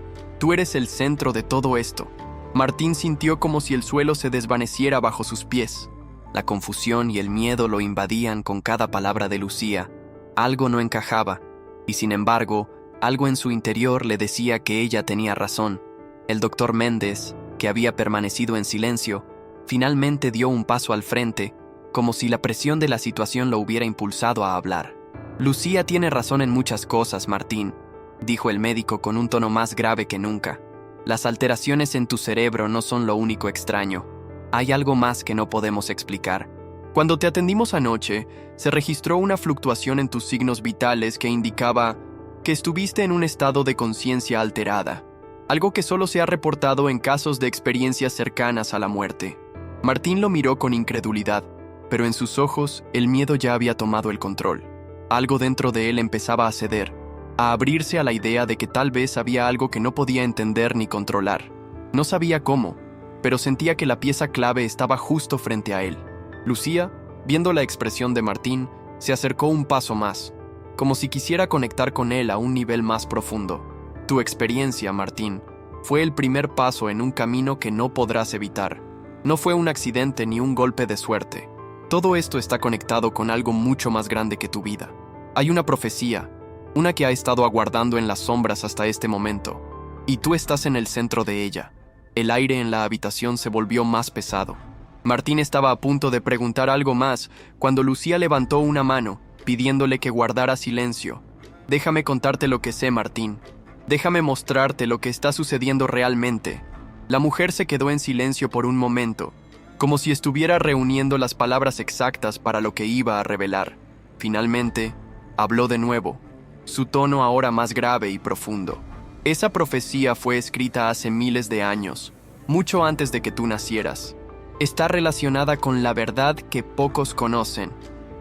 A: eres el centro de todo esto». Martín sintió como si el suelo se desvaneciera bajo sus pies. La confusión y el miedo lo invadían con cada palabra de Lucía. Algo no encajaba, y sin embargo, algo en su interior le decía que ella tenía razón. El doctor Méndez, que había permanecido en silencio, finalmente dio un paso al frente, como si la presión de la situación lo hubiera impulsado a hablar. «Lucía tiene razón en muchas cosas, Martín», dijo el médico con un tono más grave que nunca. «Las alteraciones en tu cerebro no son lo único extraño. Hay algo más que no podemos explicar. Cuando te atendimos anoche, se registró una fluctuación en tus signos vitales que indicaba que estuviste en un estado de conciencia alterada, algo que solo se ha reportado en casos de experiencias cercanas a la muerte». Martín lo miró con incredulidad, pero en sus ojos el miedo ya había tomado el control. Algo dentro de él empezaba a ceder, a abrirse a la idea de que tal vez había algo que no podía entender ni controlar. No sabía cómo, pero sentía que la pieza clave estaba justo frente a él. Lucía, viendo la expresión de Martín, se acercó un paso más, como si quisiera conectar con él a un nivel más profundo. «Tu experiencia, Martín, fue el primer paso en un camino que no podrás evitar. No fue un accidente ni un golpe de suerte. Todo esto está conectado con algo mucho más grande que tu vida. Hay una profecía, una que ha estado aguardando en las sombras hasta este momento, y tú estás en el centro de ella». El aire en la habitación se volvió más pesado. Martín estaba a punto de preguntar algo más cuando Lucía levantó una mano, pidiéndole que guardara silencio. «Déjame contarte lo que sé, Martín. Déjame mostrarte lo que está sucediendo realmente». La mujer se quedó en silencio por un momento, como si estuviera reuniendo las palabras exactas para lo que iba a revelar. Finalmente, habló de nuevo, su tono ahora más grave y profundo. «Esa profecía fue escrita hace miles de años, mucho antes de que tú nacieras. Está relacionada con la verdad que pocos conocen.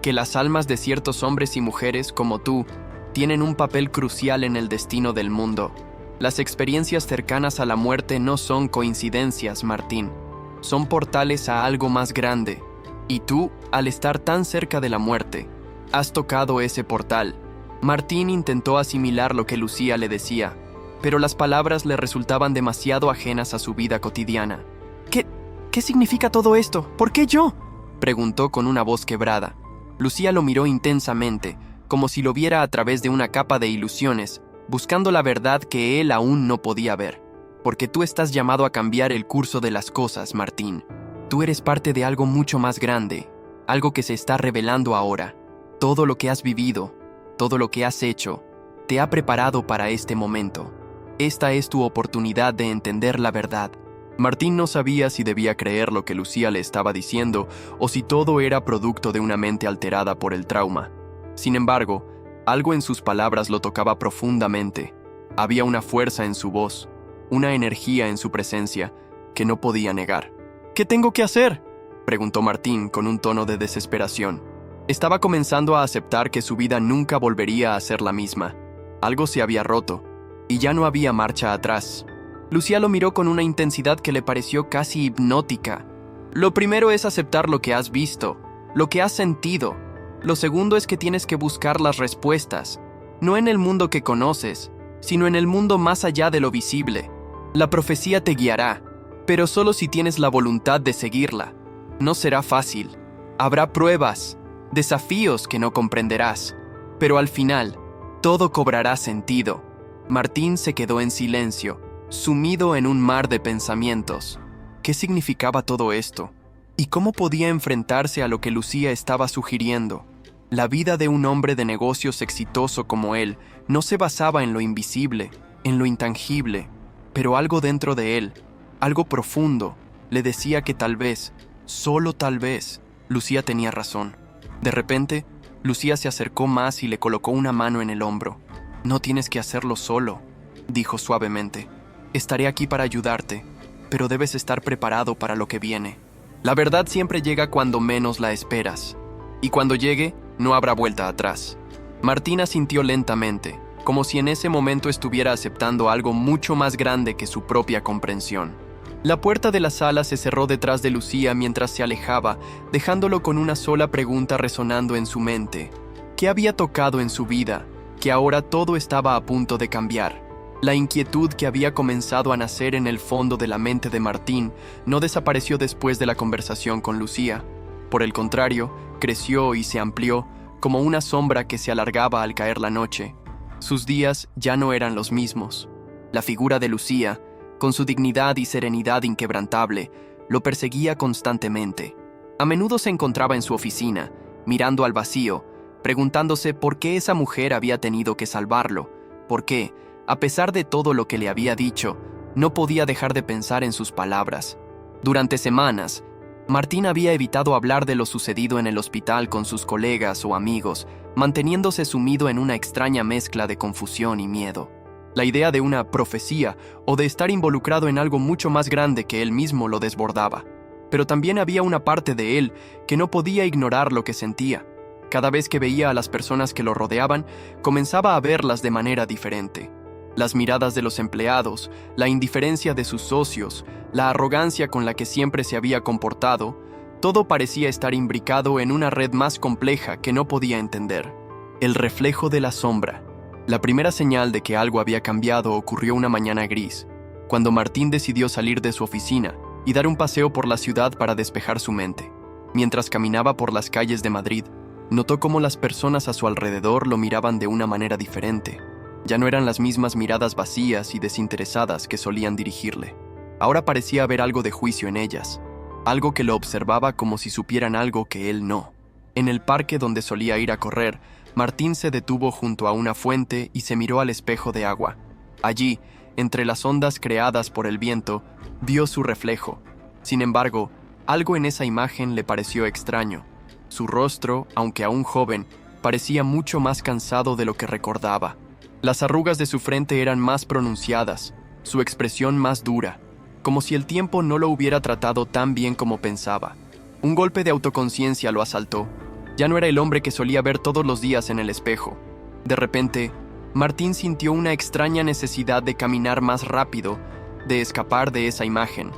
A: que las almas de ciertos hombres y mujeres como tú tienen un papel crucial en el destino del mundo. Las experiencias cercanas a la muerte no son coincidencias, Martín. Son portales a algo más grande. Y tú, al estar tan cerca de la muerte, has tocado ese portal. Martín intentó asimilar lo que Lucía le decía, pero las palabras le resultaban demasiado ajenas a su vida cotidiana. ¿Qué significa todo esto? ¿Por qué yo?, preguntó con una voz quebrada. Lucía lo miró intensamente, como si lo viera a través de una capa de ilusiones, buscando la verdad que él aún no podía ver. Porque tú estás llamado a cambiar el curso de las cosas, Martín. Tú eres parte de algo mucho más grande, algo que se está revelando ahora. Todo lo que has vivido, todo lo que has hecho, te ha preparado para este momento. Esta es tu oportunidad de entender la verdad. Martín no sabía si debía creer lo que Lucía le estaba diciendo o si todo era producto de una mente alterada por el trauma. Sin embargo, algo en sus palabras lo tocaba profundamente. Había una fuerza en su voz, una energía en su presencia que no podía negar. ¿Qué tengo que hacer?, preguntó Martín con un tono de desesperación. Estaba comenzando a aceptar que su vida nunca volvería a ser la misma. Algo se había roto, y ya no había marcha atrás. Lucía lo miró con una intensidad que le pareció casi hipnótica. Lo primero es aceptar lo que has visto, lo que has sentido. Lo segundo es que tienes que buscar las respuestas, no en el mundo que conoces, sino en el mundo más allá de lo visible. La profecía te guiará, pero solo si tienes la voluntad de seguirla. No será fácil. Habrá pruebas, desafíos que no comprenderás, pero al final, todo cobrará sentido. Martín se quedó en silencio, sumido en un mar de pensamientos. ¿Qué significaba todo esto? ¿Y cómo podía enfrentarse a lo que Lucía estaba sugiriendo? La vida de un hombre de negocios exitoso como él no se basaba en lo invisible, en lo intangible, pero algo dentro de él, algo profundo, le decía que tal vez, solo tal vez, Lucía tenía razón. De repente, Lucía se acercó más y le colocó una mano en el hombro. «No tienes que hacerlo solo», dijo suavemente. «Estaré aquí para ayudarte, pero debes estar preparado para lo que viene. La verdad siempre llega cuando menos la esperas, y cuando llegue, no habrá vuelta atrás». Martín asintió lentamente, como si en ese momento estuviera aceptando algo mucho más grande que su propia comprensión. La puerta de la sala se cerró detrás de Lucía mientras se alejaba, dejándolo con una sola pregunta resonando en su mente. ¿Qué había tocado en su vida, que ahora todo estaba a punto de cambiar? La inquietud que había comenzado a nacer en el fondo de la mente de Martín no desapareció después de la conversación con Lucía. Por el contrario, creció y se amplió, como una sombra que se alargaba al caer la noche. Sus días ya no eran los mismos. La figura de Lucía, con su dignidad y serenidad inquebrantable, lo perseguía constantemente. A menudo se encontraba en su oficina, mirando al vacío, preguntándose por qué esa mujer había tenido que salvarlo, por qué, a pesar de todo lo que le había dicho, no podía dejar de pensar en sus palabras. Durante semanas, Martín había evitado hablar de lo sucedido en el hospital con sus colegas o amigos, manteniéndose sumido en una extraña mezcla de confusión y miedo. La idea de una profecía o de estar involucrado en algo mucho más grande que él mismo lo desbordaba. Pero también había una parte de él que no podía ignorar lo que sentía. Cada vez que veía a las personas que lo rodeaban, comenzaba a verlas de manera diferente. Las miradas de los empleados, la indiferencia de sus socios, la arrogancia con la que siempre se había comportado, todo parecía estar imbricado en una red más compleja que no podía entender. El reflejo de la sombra. La primera señal de que algo había cambiado ocurrió una mañana gris, cuando Martín decidió salir de su oficina y dar un paseo por la ciudad para despejar su mente. Mientras caminaba por las calles de Madrid, notó cómo las personas a su alrededor lo miraban de una manera diferente. Ya no eran las mismas miradas vacías y desinteresadas que solían dirigirle. Ahora parecía haber algo de juicio en ellas, algo que lo observaba como si supieran algo que él no. En el parque donde solía ir a correr, Martín se detuvo junto a una fuente y se miró al espejo de agua. Allí, entre las ondas creadas por el viento, vio su reflejo. Sin embargo, algo en esa imagen le pareció extraño. Su rostro, aunque aún joven, parecía mucho más cansado de lo que recordaba. Las arrugas de su frente eran más pronunciadas, su expresión más dura, como si el tiempo no lo hubiera tratado tan bien como pensaba. Un golpe de autoconciencia lo asaltó. Ya no era el hombre que solía ver todos los días en el espejo. De repente, Martín sintió una extraña necesidad de caminar más rápido, de escapar de esa imagen.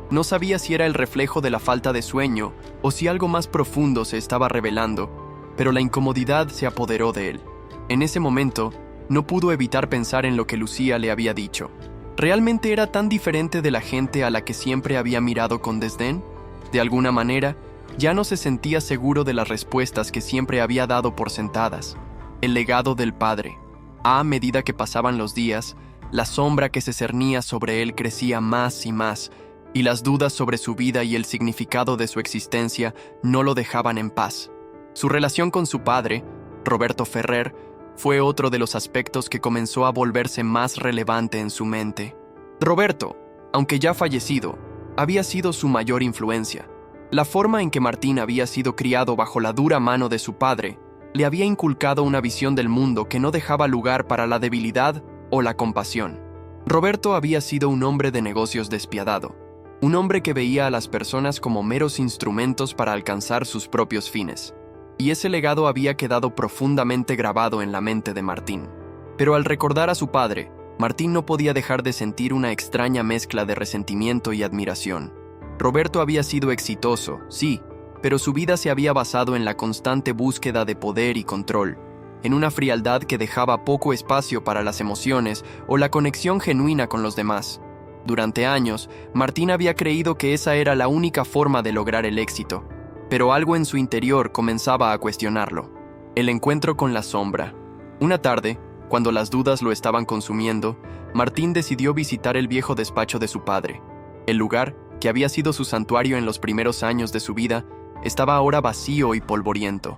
A: No sabía si era el reflejo de la falta de sueño o si algo más profundo se estaba revelando, pero la incomodidad se apoderó de él. En ese momento, no pudo evitar pensar en lo que Lucía le había dicho. ¿Realmente era tan diferente de la gente a la que siempre había mirado con desdén? De alguna manera, ya no se sentía seguro de las respuestas que siempre había dado por sentadas. El legado del padre. A medida que pasaban los días, la sombra que se cernía sobre él crecía más y más, y las dudas sobre su vida y el significado de su existencia no lo dejaban en paz. Su relación con su padre, Roberto Ferrer, fue otro de los aspectos que comenzó a volverse más relevante en su mente. Roberto, aunque ya fallecido, había sido su mayor influencia. La forma en que Martín había sido criado bajo la dura mano de su padre le había inculcado una visión del mundo que no dejaba lugar para la debilidad o la compasión. Roberto había sido un hombre de negocios despiadado, un hombre que veía a las personas como meros instrumentos para alcanzar sus propios fines. Y ese legado había quedado profundamente grabado en la mente de Martín. Pero al recordar a su padre, Martín no podía dejar de sentir una extraña mezcla de resentimiento y admiración. Roberto había sido exitoso, sí, pero su vida se había basado en la constante búsqueda de poder y control, en una frialdad que dejaba poco espacio para las emociones o la conexión genuina con los demás. Durante años, Martín había creído que esa era la única forma de lograr el éxito, pero algo en su interior comenzaba a cuestionarlo. El encuentro con la sombra. Una tarde, cuando las dudas lo estaban consumiendo, Martín decidió visitar el viejo despacho de su padre. El lugar, que había sido su santuario en los primeros años de su vida, estaba ahora vacío y polvoriento.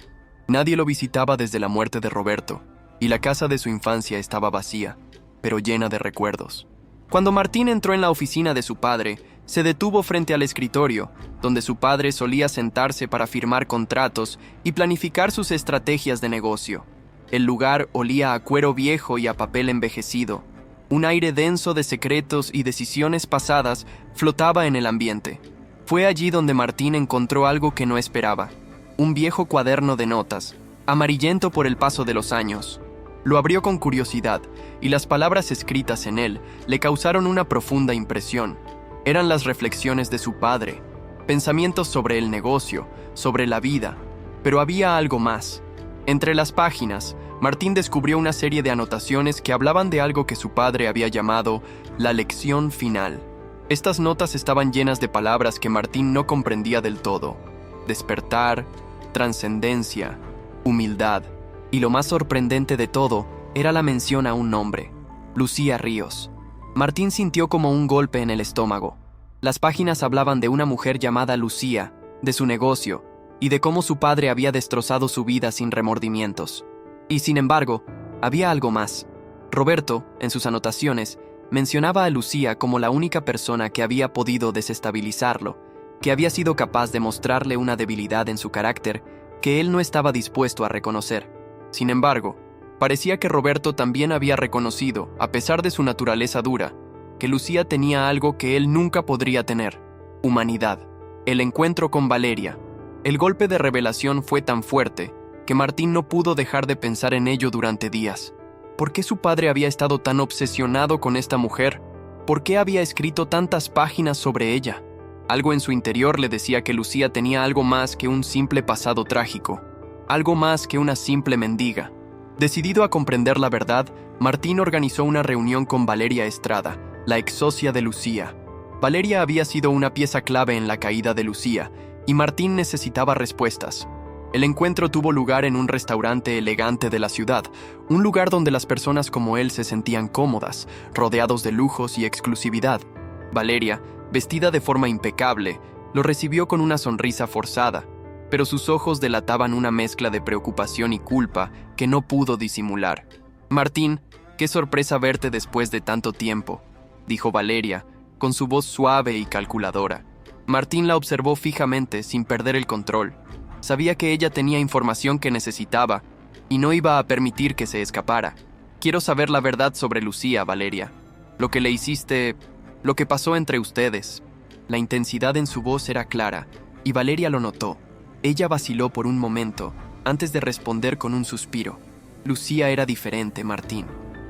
A: Nadie lo visitaba desde la muerte de Roberto, y la casa de su infancia estaba vacía, pero llena de recuerdos. Cuando Martín entró en la oficina de su padre, se detuvo frente al escritorio, donde su padre solía sentarse para firmar contratos y planificar sus estrategias de negocio. El lugar olía a cuero viejo y a papel envejecido. Un aire denso de secretos y decisiones pasadas flotaba en el ambiente. Fue allí donde Martín encontró algo que no esperaba: un viejo cuaderno de notas, amarillento por el paso de los años. Lo abrió con curiosidad, y las palabras escritas en él le causaron una profunda impresión. Eran las reflexiones de su padre, pensamientos sobre el negocio, sobre la vida, pero había algo más. Entre las páginas, Martín descubrió una serie de anotaciones que hablaban de algo que su padre había llamado la lección final. Estas notas estaban llenas de palabras que Martín no comprendía del todo: despertar, trascendencia, humildad, y lo más sorprendente de todo era la mención a un nombre: Lucía Ríos. Martín sintió como un golpe en el estómago. Las páginas hablaban de una mujer llamada Lucía, de su negocio, y de cómo su padre había destrozado su vida sin remordimientos. Y sin embargo, había algo más. Roberto, en sus anotaciones, mencionaba a Lucía como la única persona que había podido desestabilizarlo, que había sido capaz de mostrarle una debilidad en su carácter que él no estaba dispuesto a reconocer. Sin embargo, parecía que Roberto también había reconocido, a pesar de su naturaleza dura, que Lucía tenía algo que él nunca podría tener: humanidad. El encuentro con Valeria. El golpe de revelación fue tan fuerte que Martín no pudo dejar de pensar en ello durante días. ¿Por qué su padre había estado tan obsesionado con esta mujer? ¿Por qué había escrito tantas páginas sobre ella? Algo en su interior le decía que Lucía tenía algo más que un simple pasado trágico, algo más que una simple mendiga. Decidido a comprender la verdad, Martín organizó una reunión con Valeria Estrada, la ex socia de Lucía. Valeria había sido una pieza clave en la caída de Lucía, y Martín necesitaba respuestas. El encuentro tuvo lugar en un restaurante elegante de la ciudad, un lugar donde las personas como él se sentían cómodas, rodeados de lujos y exclusividad. Valeria, vestida de forma impecable, lo recibió con una sonrisa forzada, pero sus ojos delataban una mezcla de preocupación y culpa que no pudo disimular. «Martín, qué sorpresa verte después de tanto tiempo», dijo Valeria, con su voz suave y calculadora. Martín la observó fijamente, sin perder el control. Sabía que ella tenía información que necesitaba, y no iba a permitir que se escapara. «Quiero saber la verdad sobre Lucía, Valeria. Lo que le hiciste, lo que pasó entre ustedes». La intensidad en su voz era clara, y Valeria lo notó. Ella vaciló por un momento, antes de responder con un suspiro. Lucía era diferente, Martín.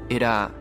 A: Era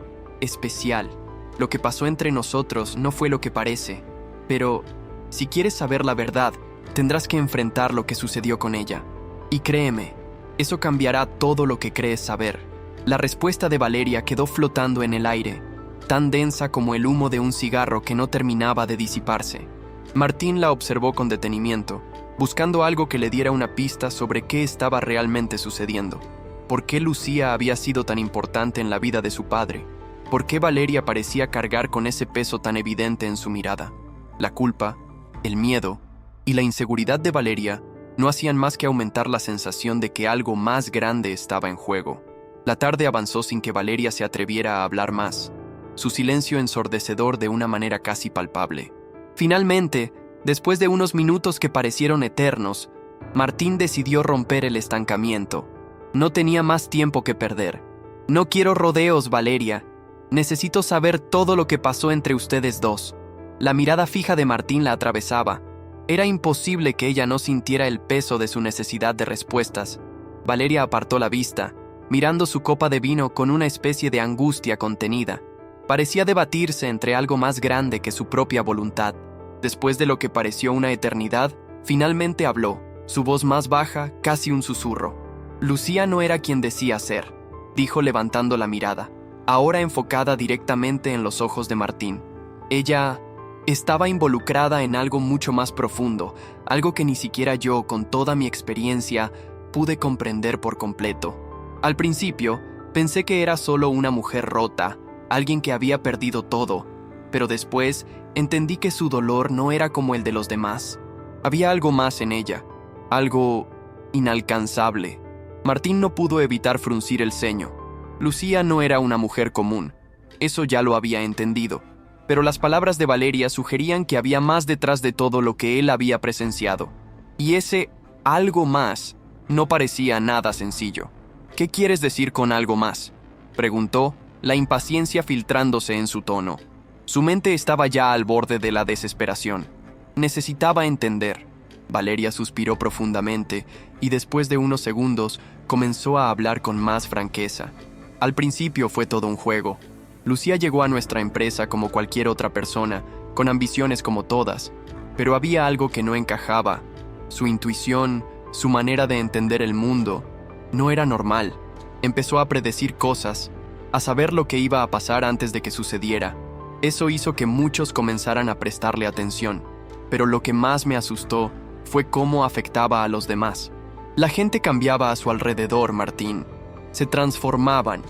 A: especial. Lo que pasó entre nosotros no fue lo que parece. Pero, si quieres saber la verdad, tendrás que enfrentar lo que sucedió con ella. Y créeme, eso cambiará todo lo que crees saber. La respuesta de Valeria quedó flotando en el aire, tan densa como el humo de un cigarro que no terminaba de disiparse. Martín la observó con detenimiento, buscando algo que le diera una pista sobre qué estaba realmente sucediendo. ¿Por qué Lucía había sido tan importante en la vida de su padre? ¿Por qué Valeria parecía cargar con ese peso tan evidente en su mirada? La culpa, el miedo y la inseguridad de Valeria no hacían más que aumentar la sensación de que algo más grande estaba en juego. La tarde avanzó sin que Valeria se atreviera a hablar más, su silencio ensordecedor de una manera casi palpable. Finalmente, después de unos minutos que parecieron eternos, Martín decidió romper el estancamiento. No tenía más tiempo que perder. No quiero rodeos, Valeria. Necesito saber todo lo que pasó entre ustedes dos. La mirada fija de Martín la atravesaba. Era imposible que ella no sintiera el peso de su necesidad de respuestas. Valeria apartó la vista, mirando su copa de vino con una especie de angustia contenida. Parecía debatirse entre algo más grande que su propia voluntad. Después de lo que pareció una eternidad, finalmente habló, su voz más baja, casi un susurro. Lucía no era quien decía ser, dijo levantando la mirada, ahora enfocada directamente en los ojos de Martín. Ella estaba involucrada en algo mucho más profundo, algo que ni siquiera yo, con toda mi experiencia, pude comprender por completo. Al principio, pensé que era solo una mujer rota, alguien que había perdido todo, pero después entendí que su dolor no era como el de los demás. Había algo más en ella, algo inalcanzable. Martín no pudo evitar fruncir el ceño. Lucía no era una mujer común, eso ya lo había entendido, pero las palabras de Valeria sugerían que había más detrás de todo lo que él había presenciado. Y ese algo más no parecía nada sencillo. ¿Qué quieres decir con algo más?, preguntó, la impaciencia filtrándose en su tono. Su mente estaba ya al borde de la desesperación. Necesitaba entender. Valeria suspiró profundamente y después de unos segundos comenzó a hablar con más franqueza. Al principio fue todo un juego. Lucía llegó a nuestra empresa como cualquier otra persona, con ambiciones como todas, pero había algo que no encajaba. Su intuición, su manera de entender el mundo, no era normal. Empezó a predecir cosas, a saber lo que iba a pasar antes de que sucediera. Eso hizo que muchos comenzaran a prestarle atención, pero lo que más me asustó fue cómo afectaba a los demás. La gente cambiaba a su alrededor, Martín. Se transformaban.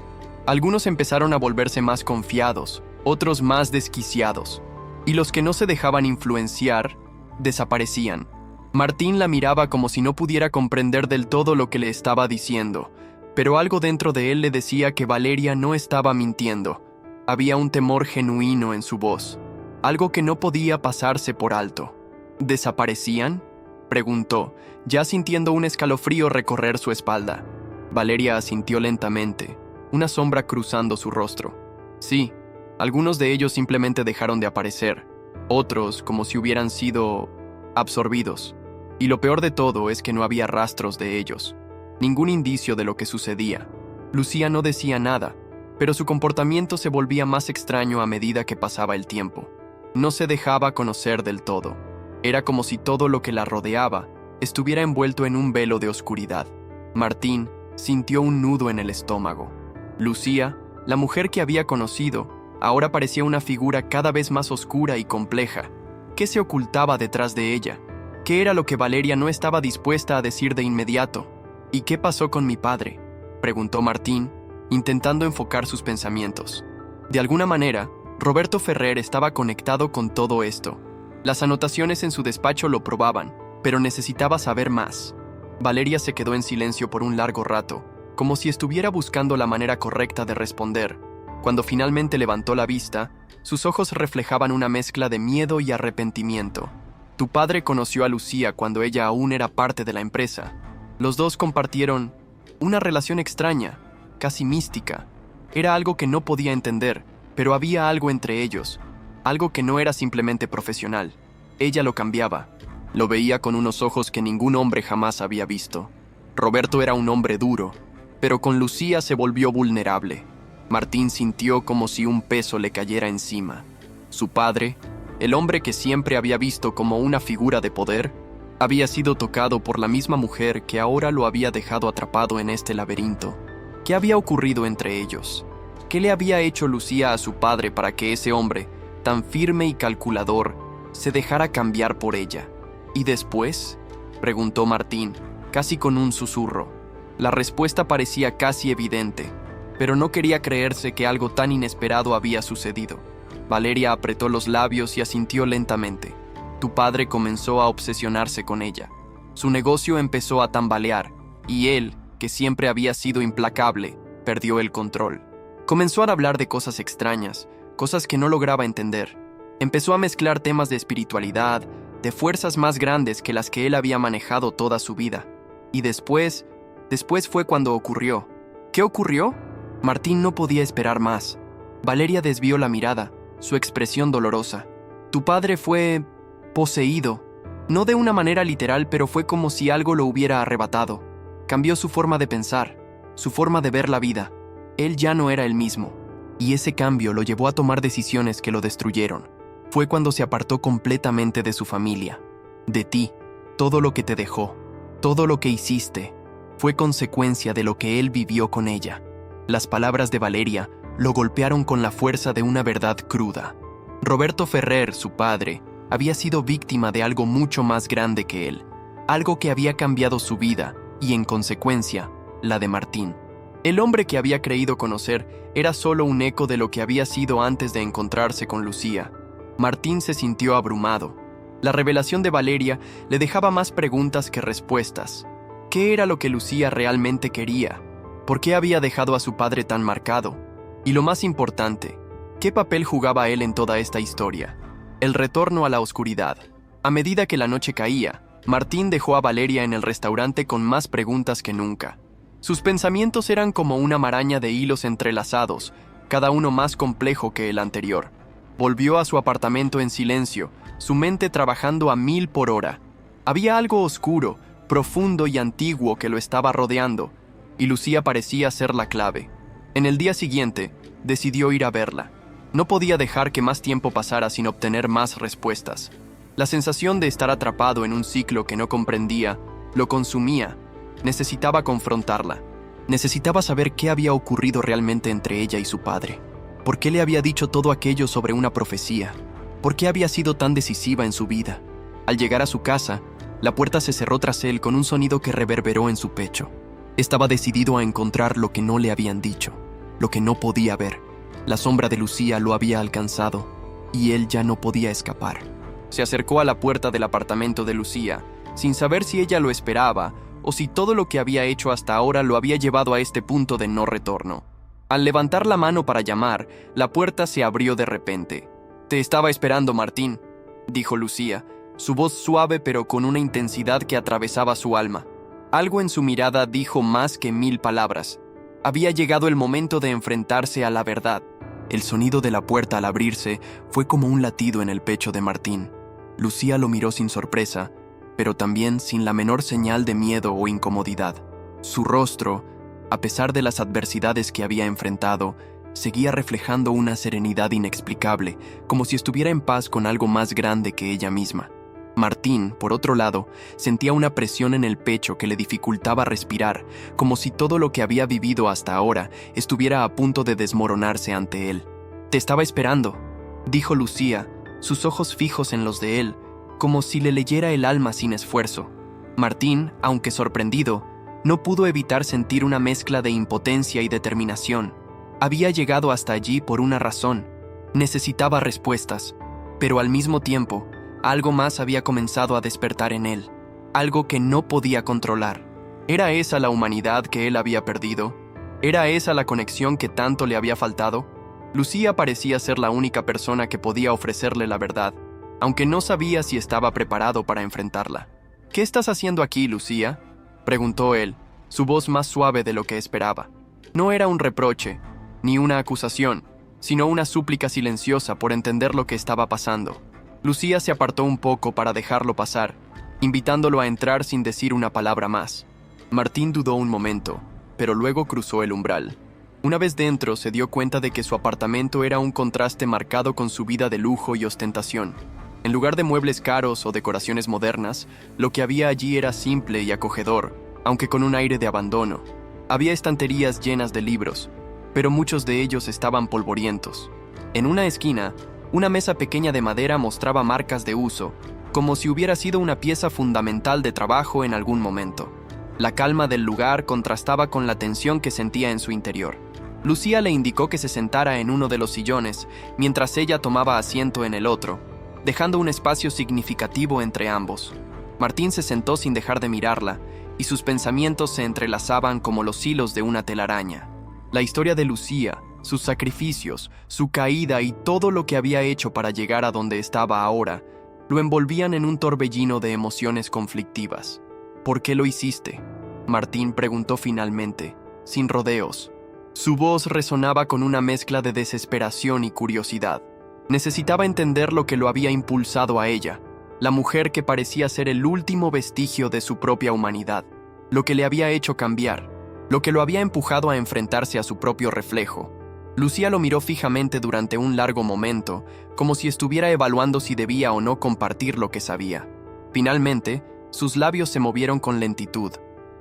A: Algunos empezaron a volverse más confiados, otros más desquiciados. Y los que no se dejaban influenciar, desaparecían. Martín la miraba como si no pudiera comprender del todo lo que le estaba diciendo, pero algo dentro de él le decía que Valeria no estaba mintiendo. Había un temor genuino en su voz, algo que no podía pasarse por alto. ¿Desaparecían?, preguntó, ya sintiendo un escalofrío recorrer su espalda. Valeria asintió lentamente, una sombra cruzando su rostro. Sí, algunos de ellos simplemente dejaron de aparecer, otros como si hubieran sido absorbidos. Y lo peor de todo es que no había rastros de ellos, ningún indicio de lo que sucedía. Lucía no decía nada, pero su comportamiento se volvía más extraño a medida que pasaba el tiempo. No se dejaba conocer del todo. Era como si todo lo que la rodeaba estuviera envuelto en un velo de oscuridad. Martín sintió un nudo en el estómago. Lucía, la mujer que había conocido, ahora parecía una figura cada vez más oscura y compleja. ¿Qué se ocultaba detrás de ella? ¿Qué era lo que Valeria no estaba dispuesta a decir de inmediato? ¿Y qué pasó con mi padre?, preguntó Martín, intentando enfocar sus pensamientos. De alguna manera, Roberto Ferrer estaba conectado con todo esto. Las anotaciones en su despacho lo probaban, pero necesitaba saber más. Valeria se quedó en silencio por un largo rato, como si estuviera buscando la manera correcta de responder. Cuando finalmente levantó la vista, sus ojos reflejaban una mezcla de miedo y arrepentimiento. Tu padre conoció a Lucía cuando ella aún era parte de la empresa. Los dos compartieron una relación extraña, casi mística. Era algo que no podía entender, pero había algo entre ellos, algo que no era simplemente profesional. Ella lo cambiaba. Lo veía con unos ojos que ningún hombre jamás había visto. Roberto era un hombre duro, pero con Lucía se volvió vulnerable. Martín sintió como si un peso le cayera encima. Su padre, el hombre que siempre había visto como una figura de poder, había sido tocado por la misma mujer que ahora lo había dejado atrapado en este laberinto. ¿Qué había ocurrido entre ellos? ¿Qué le había hecho Lucía a su padre para que ese hombre, tan firme y calculador, se dejara cambiar por ella? ¿Y después?, preguntó Martín, casi con un susurro. La respuesta parecía casi evidente, pero no quería creerse que algo tan inesperado había sucedido. Valeria apretó los labios y asintió lentamente. Tu padre comenzó a obsesionarse con ella. Su negocio empezó a tambalear, y él, que siempre había sido implacable, perdió el control. Comenzó a hablar de cosas extrañas, cosas que no lograba entender. Empezó a mezclar temas de espiritualidad, de fuerzas más grandes que las que él había manejado toda su vida. Y después fue cuando ocurrió. ¿Qué ocurrió? Martín no podía esperar más. Valeria desvió la mirada, su expresión dolorosa. Tu padre fue poseído. No de una manera literal, pero fue como si algo lo hubiera arrebatado. Cambió su forma de pensar, su forma de ver la vida. Él ya no era el mismo. Y ese cambio lo llevó a tomar decisiones que lo destruyeron. Fue cuando se apartó completamente de su familia, de ti. Todo lo que te dejó, todo lo que hiciste, fue consecuencia de lo que él vivió con ella. Las palabras de Valeria lo golpearon con la fuerza de una verdad cruda. Roberto Ferrer, su padre, había sido víctima de algo mucho más grande que él, algo que había cambiado su vida y, en consecuencia, la de Martín. El hombre que había creído conocer era solo un eco de lo que había sido antes de encontrarse con Lucía. Martín se sintió abrumado. La revelación de Valeria le dejaba más preguntas que respuestas. ¿Qué era lo que Lucía realmente quería? ¿Por qué había dejado a su padre tan marcado? Y lo más importante, ¿qué papel jugaba él en toda esta historia? El retorno a la oscuridad. A medida que la noche caía, Martín dejó a Valeria en el restaurante con más preguntas que nunca. Sus pensamientos eran como una maraña de hilos entrelazados, cada uno más complejo que el anterior. Volvió a su apartamento en silencio, su mente trabajando a 1000 por hora. Había algo oscuro, profundo y antiguo que lo estaba rodeando, y Lucía parecía ser la clave. En el día siguiente, decidió ir a verla. No podía dejar que más tiempo pasara sin obtener más respuestas. La sensación de estar atrapado en un ciclo que no comprendía lo consumía. Necesitaba confrontarla. Necesitaba saber qué había ocurrido realmente entre ella y su padre. ¿Por qué le había dicho todo aquello sobre una profecía? ¿Por qué había sido tan decisiva en su vida? Al llegar a su casa, la puerta se cerró tras él con un sonido que reverberó en su pecho. Estaba decidido a encontrar lo que no le habían dicho, lo que no podía ver. La sombra de Lucía lo había alcanzado, y él ya no podía escapar. Se acercó a la puerta del apartamento de Lucía, sin saber si ella lo esperaba o si todo lo que había hecho hasta ahora lo había llevado a este punto de no retorno. Al levantar la mano para llamar, la puerta se abrió de repente. «Te estaba esperando, Martín», dijo Lucía, su voz suave pero con una intensidad que atravesaba su alma. Algo en su mirada dijo más que 1000 palabras. Había llegado el momento de enfrentarse a la verdad. El sonido de la puerta al abrirse fue como un latido en el pecho de Martín. Lucía lo miró sin sorpresa, pero también sin la menor señal de miedo o incomodidad. Su rostro, a pesar de las adversidades que había enfrentado, seguía reflejando una serenidad inexplicable, como si estuviera en paz con algo más grande que ella misma. Martín, por otro lado, sentía una presión en el pecho que le dificultaba respirar, como si todo lo que había vivido hasta ahora estuviera a punto de desmoronarse ante él. «Te estaba esperando», dijo Lucía, sus ojos fijos en los de él, como si le leyera el alma sin esfuerzo. Martín, aunque sorprendido, no pudo evitar sentir una mezcla de impotencia y determinación. Había llegado hasta allí por una razón. Necesitaba respuestas, pero al mismo tiempo, algo más había comenzado a despertar en él, algo que no podía controlar. ¿Era esa la humanidad que él había perdido? ¿Era esa la conexión que tanto le había faltado? Lucía parecía ser la única persona que podía ofrecerle la verdad, aunque no sabía si estaba preparado para enfrentarla. «¿Qué estás haciendo aquí, Lucía?», preguntó él, su voz más suave de lo que esperaba. No era un reproche, ni una acusación, sino una súplica silenciosa por entender lo que estaba pasando. Lucía se apartó un poco para dejarlo pasar, invitándolo a entrar sin decir una palabra más. Martín dudó un momento, pero luego cruzó el umbral. Una vez dentro, se dio cuenta de que su apartamento era un contraste marcado con su vida de lujo y ostentación. En lugar de muebles caros o decoraciones modernas, lo que había allí era simple y acogedor, aunque con un aire de abandono. Había estanterías llenas de libros, pero muchos de ellos estaban polvorientos. En una esquina, una mesa pequeña de madera mostraba marcas de uso, como si hubiera sido una pieza fundamental de trabajo en algún momento. La calma del lugar contrastaba con la tensión que sentía en su interior. Lucía le indicó que se sentara en uno de los sillones, mientras ella tomaba asiento en el otro, dejando un espacio significativo entre ambos. Martín se sentó sin dejar de mirarla, y sus pensamientos se entrelazaban como los hilos de una telaraña. La historia de Lucía, sus sacrificios, su caída y todo lo que había hecho para llegar a donde estaba ahora, lo envolvían en un torbellino de emociones conflictivas. ¿Por qué lo hiciste?, Martín preguntó finalmente, sin rodeos. Su voz resonaba con una mezcla de desesperación y curiosidad. Necesitaba entender lo que lo había impulsado a ella, la mujer que parecía ser el último vestigio de su propia humanidad, lo que le había hecho cambiar, lo que lo había empujado a enfrentarse a su propio reflejo. Lucía lo miró fijamente durante un largo momento, como si estuviera evaluando si debía o no compartir lo que sabía. Finalmente, sus labios se movieron con lentitud,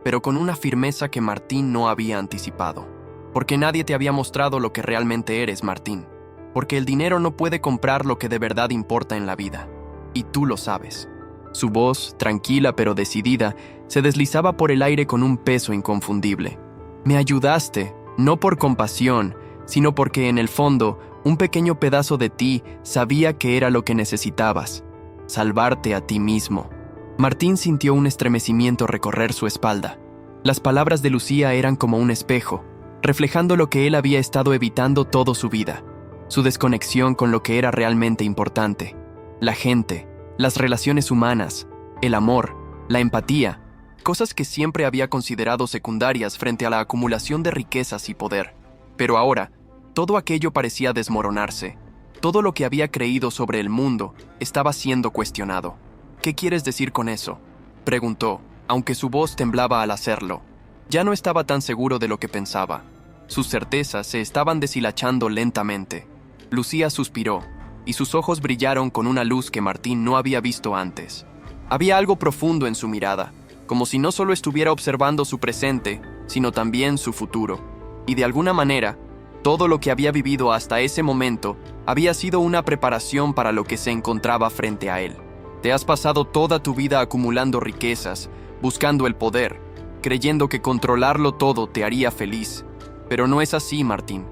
A: pero con una firmeza que Martín no había anticipado. Porque nadie te había mostrado lo que realmente eres, Martín. Porque el dinero no puede comprar lo que de verdad importa en la vida. Y tú lo sabes. Su voz, tranquila pero decidida, se deslizaba por el aire con un peso inconfundible. Me ayudaste, no por compasión, sino porque en el fondo, un pequeño pedazo de ti sabía que era lo que necesitabas. Salvarte a ti mismo. Martín sintió un estremecimiento recorrer su espalda. Las palabras de Lucía eran como un espejo, reflejando lo que él había estado evitando toda su vida, su desconexión con lo que era realmente importante, la gente, las relaciones humanas, el amor, la empatía, cosas que siempre había considerado secundarias frente a la acumulación de riquezas y poder. Pero ahora, todo aquello parecía desmoronarse. Todo lo que había creído sobre el mundo estaba siendo cuestionado. ¿Qué quieres decir con eso?, preguntó, aunque su voz temblaba al hacerlo. Ya no estaba tan seguro de lo que pensaba. Sus certezas se estaban deshilachando lentamente. Lucía suspiró, y sus ojos brillaron con una luz que Martín no había visto antes. Había algo profundo en su mirada, como si no solo estuviera observando su presente, sino también su futuro. Y de alguna manera, todo lo que había vivido hasta ese momento había sido una preparación para lo que se encontraba frente a él. Te has pasado toda tu vida acumulando riquezas, buscando el poder, creyendo que controlarlo todo te haría feliz. Pero no es así, Martín.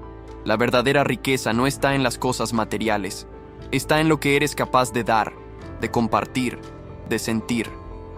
A: La verdadera riqueza no está en las cosas materiales. Está en lo que eres capaz de dar, de compartir, de sentir.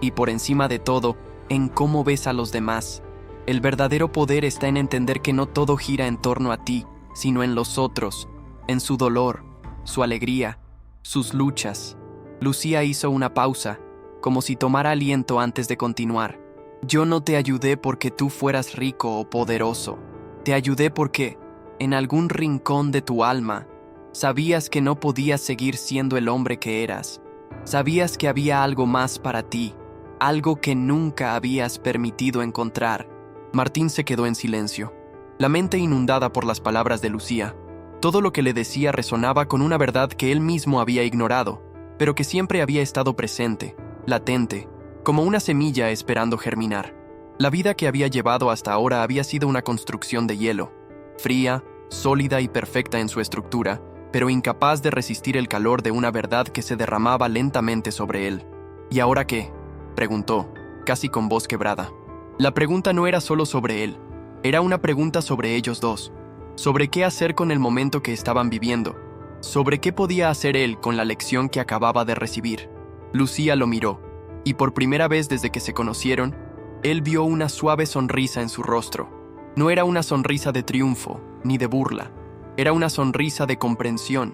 A: Y por encima de todo, en cómo ves a los demás. El verdadero poder está en entender que no todo gira en torno a ti, sino en los otros, en su dolor, su alegría, sus luchas. Lucía hizo una pausa, como si tomara aliento antes de continuar. Yo no te ayudé porque tú fueras rico o poderoso. Te ayudé porque, en algún rincón de tu alma, sabías que no podías seguir siendo el hombre que eras. Sabías que había algo más para ti, algo que nunca habías permitido encontrar. Martín se quedó en silencio, la mente inundada por las palabras de Lucía. Todo lo que le decía resonaba con una verdad que él mismo había ignorado, pero que siempre había estado presente, latente, como una semilla esperando germinar. La vida que había llevado hasta ahora había sido una construcción de hielo, fría, sólida y perfecta en su estructura, pero incapaz de resistir el calor de una verdad que se derramaba lentamente sobre él. ¿Y ahora qué?, preguntó, casi con voz quebrada. La pregunta no era solo sobre él, era una pregunta sobre ellos dos, sobre qué hacer con el momento que estaban viviendo, sobre qué podía hacer él con la lección que acababa de recibir. Lucía lo miró, y por primera vez desde que se conocieron, él vio una suave sonrisa en su rostro. No era una sonrisa de triunfo, ni de burla. Era una sonrisa de comprensión,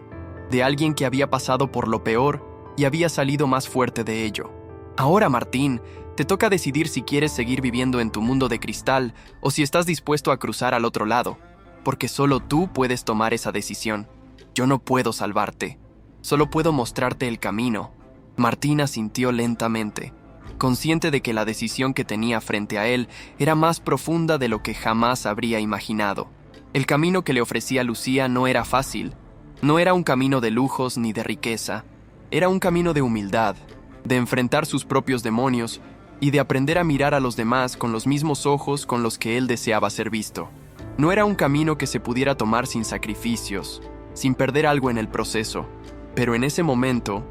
A: de alguien que había pasado por lo peor y había salido más fuerte de ello. Ahora, Martín, te toca decidir si quieres seguir viviendo en tu mundo de cristal o si estás dispuesto a cruzar al otro lado, porque solo tú puedes tomar esa decisión. Yo no puedo salvarte, solo puedo mostrarte el camino. Martín asintió lentamente, consciente de que la decisión que tenía frente a él era más profunda de lo que jamás habría imaginado. El camino que le ofrecía Lucía no era fácil, no era un camino de lujos ni de riqueza, era un camino de humildad, de enfrentar sus propios demonios y de aprender a mirar a los demás con los mismos ojos con los que él deseaba ser visto. No era un camino que se pudiera tomar sin sacrificios, sin perder algo en el proceso, pero en ese momento,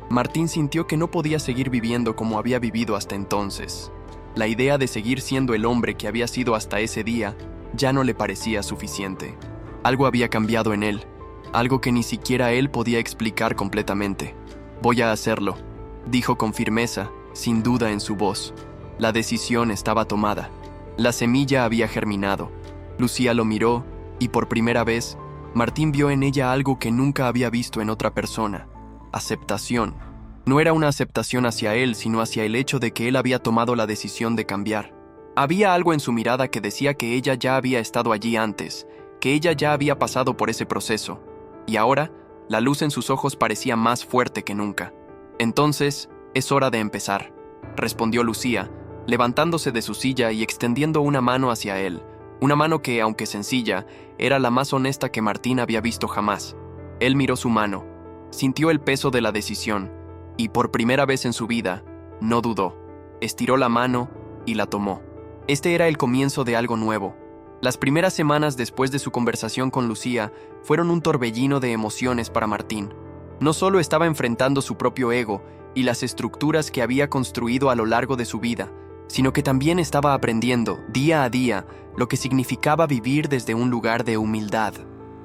A: Martín sintió que no podía seguir viviendo como había vivido hasta entonces. La idea de seguir siendo el hombre que había sido hasta ese día ya no le parecía suficiente. Algo había cambiado en él, algo que ni siquiera él podía explicar completamente. «Voy a hacerlo», dijo con firmeza, sin duda en su voz. La decisión estaba tomada. La semilla había germinado. Lucía lo miró y por primera vez, Martín vio en ella algo que nunca había visto en otra persona: aceptación. No era una aceptación hacia él, sino hacia el hecho de que él había tomado la decisión de cambiar. Había algo en su mirada que decía que ella ya había estado allí antes, que ella ya había pasado por ese proceso, y ahora la luz en sus ojos parecía más fuerte que nunca. «Entonces, es hora de empezar», respondió Lucía, levantándose de su silla y extendiendo una mano hacia él, una mano que, aunque sencilla, era la más honesta que Martín había visto jamás. Él miró su mano, sintió el peso de la decisión, y por primera vez en su vida, no dudó. Estiró la mano y la tomó. Este era el comienzo de algo nuevo. Las primeras semanas después de su conversación con Lucía fueron un torbellino de emociones para Martín. No solo estaba enfrentando su propio ego y las estructuras que había construido a lo largo de su vida, sino que también estaba aprendiendo, día a día, lo que significaba vivir desde un lugar de humildad.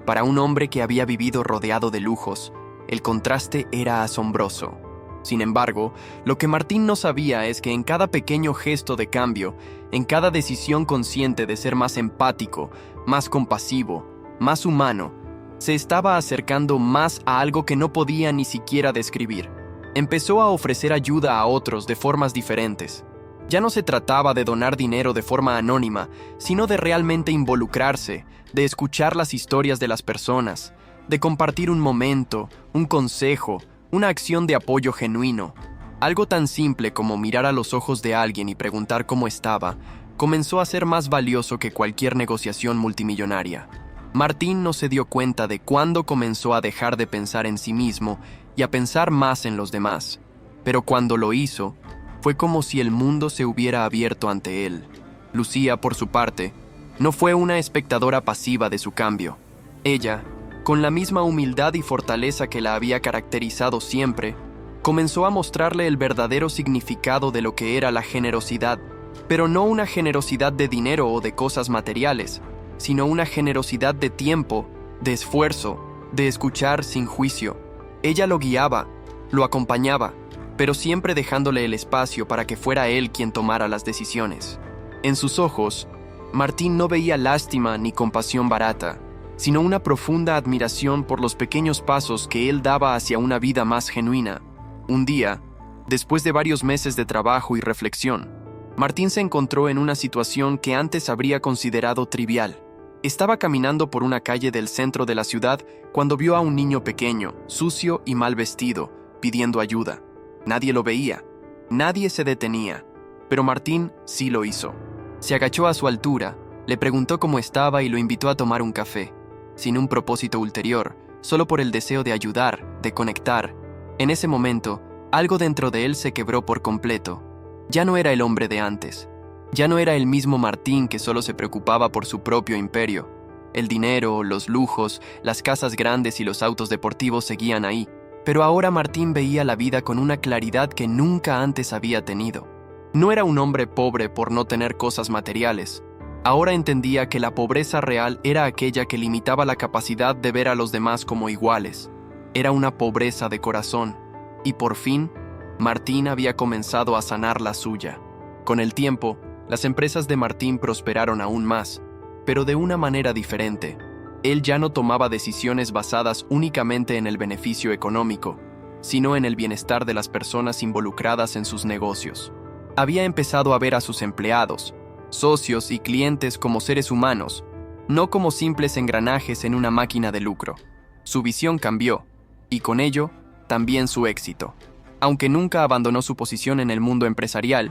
A: Para un hombre que había vivido rodeado de lujos, el contraste era asombroso. Sin embargo, lo que Martín no sabía es que en cada pequeño gesto de cambio, en cada decisión consciente de ser más empático, más compasivo, más humano, se estaba acercando más a algo que no podía ni siquiera describir. Empezó a ofrecer ayuda a otros de formas diferentes. Ya no se trataba de donar dinero de forma anónima, sino de realmente involucrarse, de escuchar las historias de las personas, de compartir un momento, un consejo, una acción de apoyo genuino. Algo tan simple como mirar a los ojos de alguien y preguntar cómo estaba, comenzó a ser más valioso que cualquier negociación multimillonaria. Martín no se dio cuenta de cuándo comenzó a dejar de pensar en sí mismo y a pensar más en los demás, pero cuando lo hizo, fue como si el mundo se hubiera abierto ante él. Lucía, por su parte, no fue una espectadora pasiva de su cambio. Ella, con la misma humildad y fortaleza que la había caracterizado siempre, comenzó a mostrarle el verdadero significado de lo que era la generosidad, pero no una generosidad de dinero o de cosas materiales, sino una generosidad de tiempo, de esfuerzo, de escuchar sin juicio. Ella lo guiaba, lo acompañaba, pero siempre dejándole el espacio para que fuera él quien tomara las decisiones. En sus ojos, Martín no veía lástima ni compasión barata, sino una profunda admiración por los pequeños pasos que él daba hacia una vida más genuina. Un día, después de varios meses de trabajo y reflexión, Martín se encontró en una situación que antes habría considerado trivial. Estaba caminando por una calle del centro de la ciudad cuando vio a un niño pequeño, sucio y mal vestido, pidiendo ayuda. Nadie lo veía, nadie se detenía, pero Martín sí lo hizo. Se agachó a su altura, le preguntó cómo estaba y lo invitó a tomar un café, sin un propósito ulterior, solo por el deseo de ayudar, de conectar. En ese momento, algo dentro de él se quebró por completo. Ya no era el hombre de antes. Ya no era el mismo Martín que solo se preocupaba por su propio imperio. El dinero, los lujos, las casas grandes y los autos deportivos seguían ahí, pero ahora Martín veía la vida con una claridad que nunca antes había tenido. No era un hombre pobre por no tener cosas materiales. Ahora entendía que la pobreza real era aquella que limitaba la capacidad de ver a los demás como iguales. Era una pobreza de corazón, y por fin, Martín había comenzado a sanar la suya. Con el tiempo, las empresas de Martín prosperaron aún más, pero de una manera diferente. Él ya no tomaba decisiones basadas únicamente en el beneficio económico, sino en el bienestar de las personas involucradas en sus negocios. Había empezado a ver a sus empleados, socios y clientes como seres humanos, no como simples engranajes en una máquina de lucro. Su visión cambió, y con ello, también su éxito. Aunque nunca abandonó su posición en el mundo empresarial,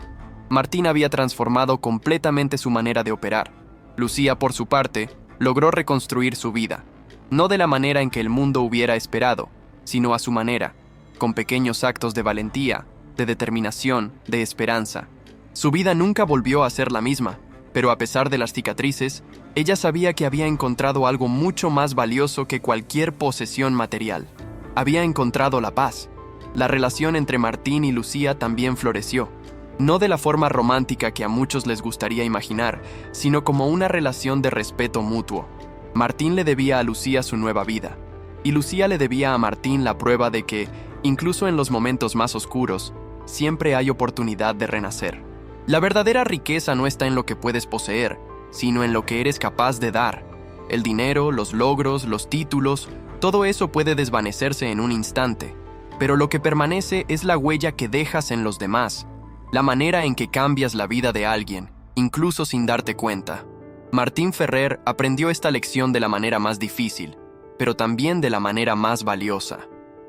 A: Martín había transformado completamente su manera de operar. Lucía, por su parte, logró reconstruir su vida, no de la manera en que el mundo hubiera esperado, sino a su manera, con pequeños actos de valentía, de determinación, de esperanza. Su vida nunca volvió a ser la misma, pero a pesar de las cicatrices, ella sabía que había encontrado algo mucho más valioso que cualquier posesión material. Había encontrado la paz. La relación entre Martín y Lucía también floreció, no de la forma romántica que a muchos les gustaría imaginar, sino como una relación de respeto mutuo. Martín le debía a Lucía su nueva vida, y Lucía le debía a Martín la prueba de que, incluso en los momentos más oscuros, siempre hay oportunidad de renacer. La verdadera riqueza no está en lo que puedes poseer, sino en lo que eres capaz de dar. El dinero, los logros, los títulos, todo eso puede desvanecerse en un instante, pero lo que permanece es la huella que dejas en los demás, la manera en que cambias la vida de alguien, incluso sin darte cuenta. Martín Ferrer aprendió esta lección de la manera más difícil, pero también de la manera más valiosa.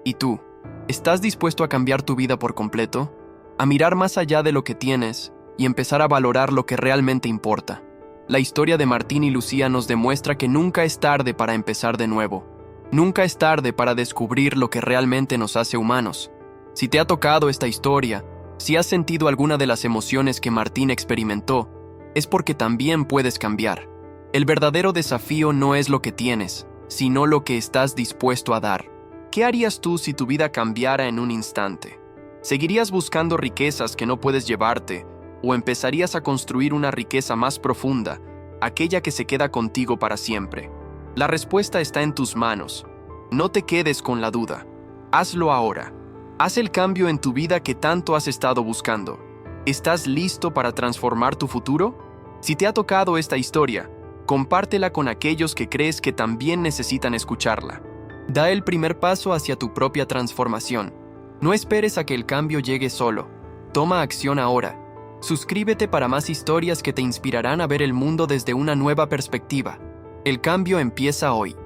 A: ¿Y tú? ¿Estás dispuesto a cambiar tu vida por completo? A mirar más allá de lo que tienes y empezar a valorar lo que realmente importa. La historia de Martín y Lucía nos demuestra que nunca es tarde para empezar de nuevo. Nunca es tarde para descubrir lo que realmente nos hace humanos. Si te ha tocado esta historia, si has sentido alguna de las emociones que Martín experimentó, es porque también puedes cambiar. El verdadero desafío no es lo que tienes, sino lo que estás dispuesto a dar. ¿Qué harías tú si tu vida cambiara en un instante? ¿Seguirías buscando riquezas que no puedes llevarte, o empezarías a construir una riqueza más profunda, aquella que se queda contigo para siempre? La respuesta está en tus manos. No te quedes con la duda. Hazlo ahora. Haz el cambio en tu vida que tanto has estado buscando. ¿Estás listo para transformar tu futuro? Si te ha tocado esta historia, compártela con aquellos que crees que también necesitan escucharla. Da el primer paso hacia tu propia transformación. No esperes a que el cambio llegue solo. Toma acción ahora. Suscríbete para más historias que te inspirarán a ver el mundo desde una nueva perspectiva. El cambio empieza hoy.